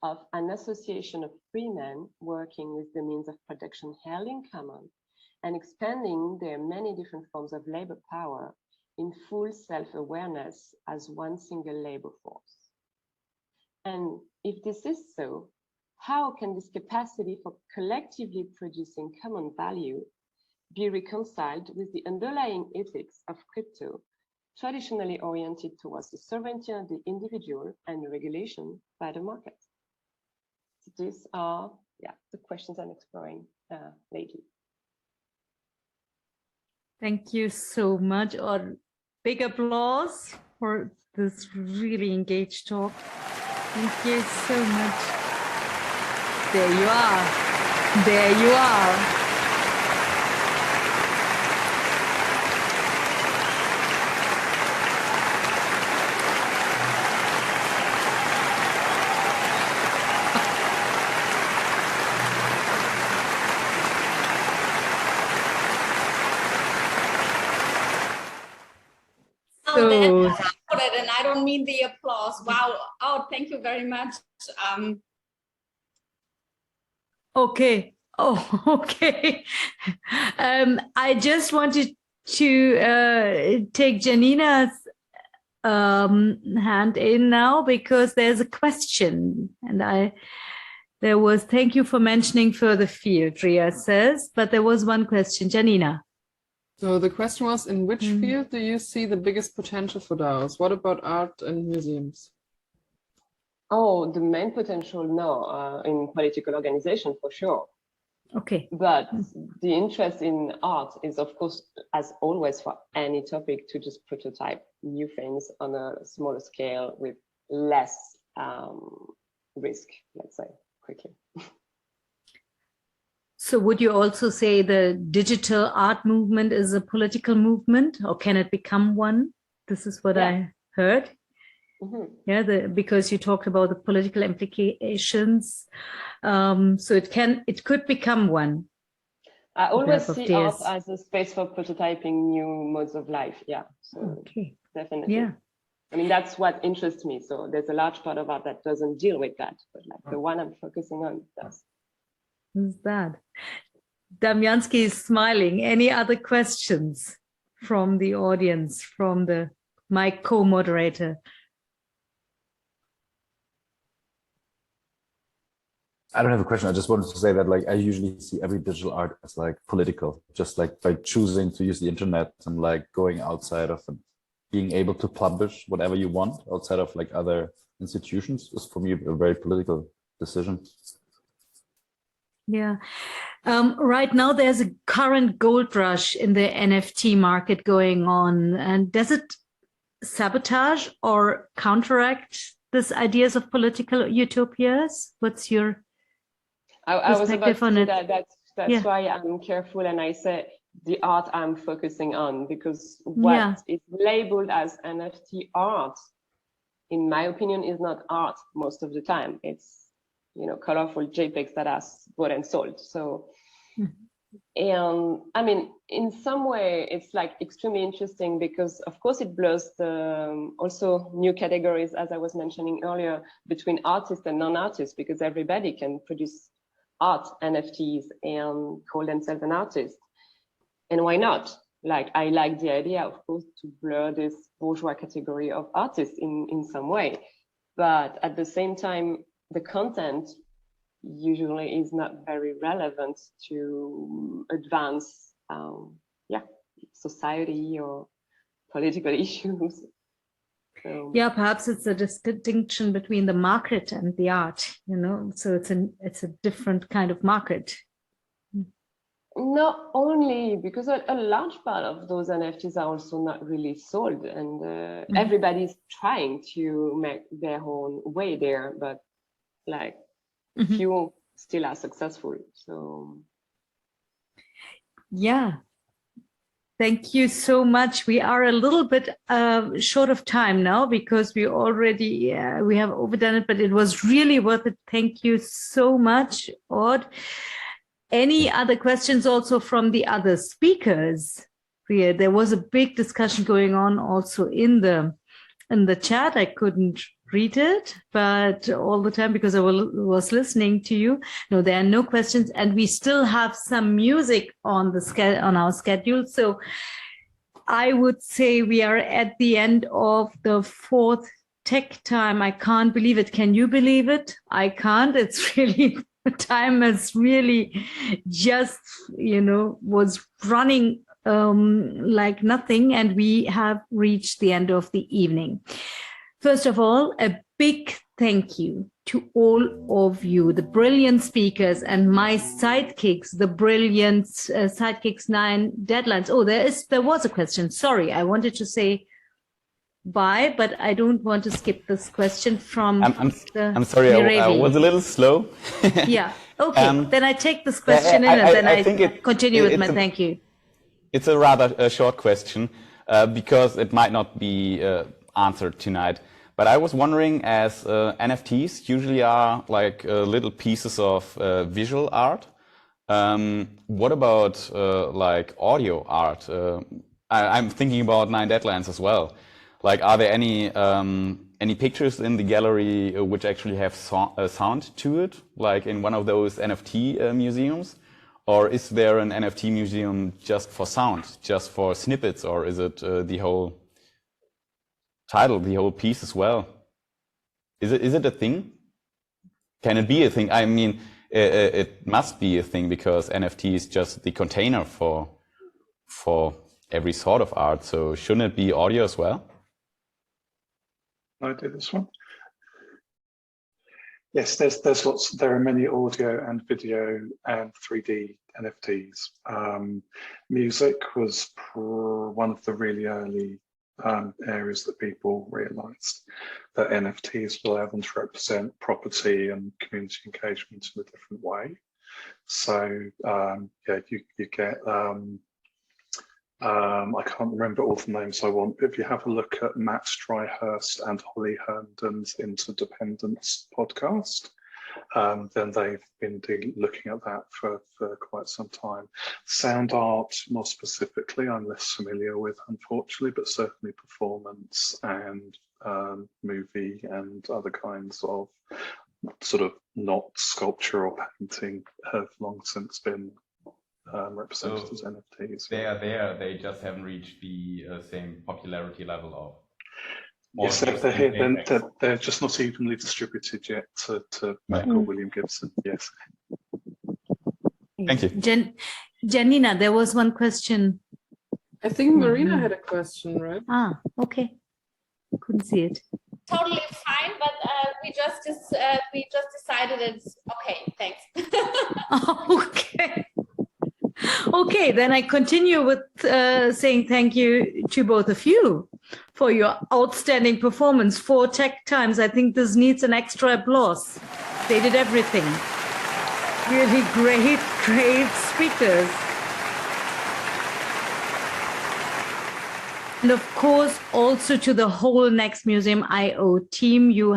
of an association of free men working with the means of production held in common and expanding their many different forms of labor power in full self-awareness as one single labor force? And if this is so, how can this capacity for collectively producing common value be reconciled with the underlying ethics of crypto, traditionally oriented towards the sovereignty of the individual and regulation by the market? So these are the questions I'm exploring lately. Thank you so much. Or big applause for this really engaged talk. Thank you so much. There you are. There you are. And I don't mean the applause. Wow. Oh, thank you very much. Okay. Oh, okay. I just wanted to take Janina's hand in now, because there's a question, and thank you for mentioning further field, Ria says, but there was one question. Janina. So the question was, in which field do you see the biggest potential for DAOs? What about art and museums? Oh, the main potential now in political organization for sure. Okay. But the interest in art is, of course, as always for any topic, to just prototype new things on a smaller scale with less risk, let's say, quickly. So would you also say the digital art movement is a political movement, or can it become one? This is what I heard. Mm-hmm. Yeah, because you talked about the political implications. So it could become one. I always see art as a space for prototyping new modes of life. Yeah, so okay. Definitely. Yeah. I mean, that's what interests me. So there's a large part of art that doesn't deal with that, but like the one I'm focusing on does. Who's that? Damiansky is smiling. Any other questions from the audience, from my co-moderator? I don't have a question. I just wanted to say that, like, I usually see every digital art as like political, just like by choosing to use the internet and like going outside of and being able to publish whatever you want outside of like other institutions is for me a very political decision. Yeah. Right now, there's a current gold rush in the NFT market going on. And does it sabotage or counteract these ideas of political utopias? What's your I was about to say that's why I'm careful, and I say the art I'm focusing on, because what is labeled as NFT art, in my opinion, is not art most of the time. It's, you know, colorful JPEGs that are bought and sold. So, and I mean, in some way, it's like extremely interesting because, of course, it blurs the also new categories, as I was mentioning earlier, between artists and non-artists, because everybody can produce art NFTs and call themselves an artist. And why not? Like, I like the idea, of course, to blur this bourgeois category of artists in some way. But at the same time, the content usually is not very relevant to advance society or political issues. So, yeah, perhaps it's a distinction between the market and the art, you know, so it's a different kind of market. Not only because a large part of those NFTs are also not really sold, and everybody's trying to make their own way there, but like few still are successful. So yeah. Thank you so much. We are a little bit short of time now because we already we have overdone it, but it was really worth it. Thank you so much, Ord. Any other questions also from the other speakers? There was a big discussion going on also in the chat. I couldn't read it, but all the time because I was listening to you. No, there are no questions, and we still have some music on our schedule. So I would say we are at the end of the 4th tech time. I can't believe it. Can you believe it? I can't. It's really, time has really just, was running like nothing, and we have reached the end of the evening. First of all, a big thank you to all of you, the brilliant speakers and my sidekicks, the brilliant sidekicks 9 deadlines. Oh, there was a question. Sorry, I wanted to say bye, but I don't want to skip this question from I'm sorry, I was a little slow. Yeah, okay, then I take this question and then I continue with my thank you. It's a rather short question because it might not be answered tonight. But I was wondering, as NFTs usually are like little pieces of visual art, what about like audio art? I'm thinking about 9 deadlines as well. Like, are there any pictures in the gallery which actually have sound to it, like in one of those NFT museums? Or is there an NFT museum just for sound, just for snippets, or is it the whole title, the whole piece as well? Is it a thing? Can it be a thing? I mean, it must be a thing because NFT is just the container for every sort of art. So shouldn't it be audio as well? I do this one. Yes, there are many audio and video and 3D NFTs. Music was one of the really early areas that people realized that NFTs will allow them to represent property and community engagement in a different way. So yeah, you get I can't remember all the names I want, but if you have a look at Matt Stryhurst and Holly Herndon's Interdependence podcast, then they've been looking at that for quite some time. Sound art, more specifically, I'm less familiar with, unfortunately, but certainly performance and movie and other kinds of sort of not sculpture or painting have long since been represented as NFTs. They are there, they just haven't reached the same popularity level of... Yes, they're here. They're just not evenly distributed yet to Mac or William Gibson. Yes. Thank you. Janina, there was one question. I think Marina had a question, right? Ah, okay. Couldn't see it. Totally fine, but we just decided it's okay. Thanks. Okay. Okay, then I continue with saying thank you to both of you for your outstanding performance. 4 tech times. I think this needs an extra applause. They did everything. Really great speakers. And of course, also to the whole Next Museum IO team, you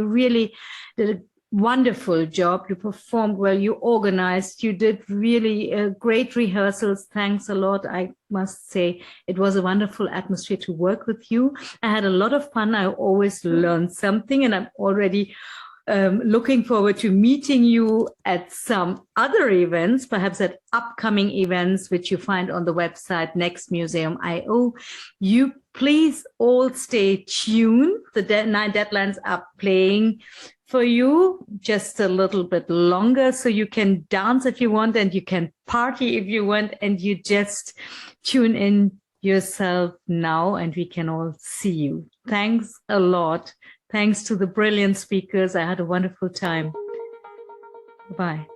really did a wonderful job. You performed well, you organized, you did really great rehearsals. Thanks a lot. I must say it was a wonderful atmosphere to work with you. I had a lot of fun. I always learn something, and I'm already looking forward to meeting you at some other events, perhaps at upcoming events, which you find on the website Next Museum IO. You please all stay tuned. The 9 deadlines are playing for you just a little bit longer, so you can dance if you want and you can party if you want, and you just tune in yourself now and we can all see you. Thanks a lot. Thanks to the brilliant speakers. I had a wonderful time. Bye.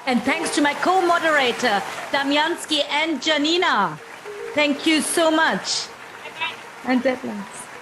And thanks to my co-moderator, Damiansky and Janina. Thank you so much. And deadlines.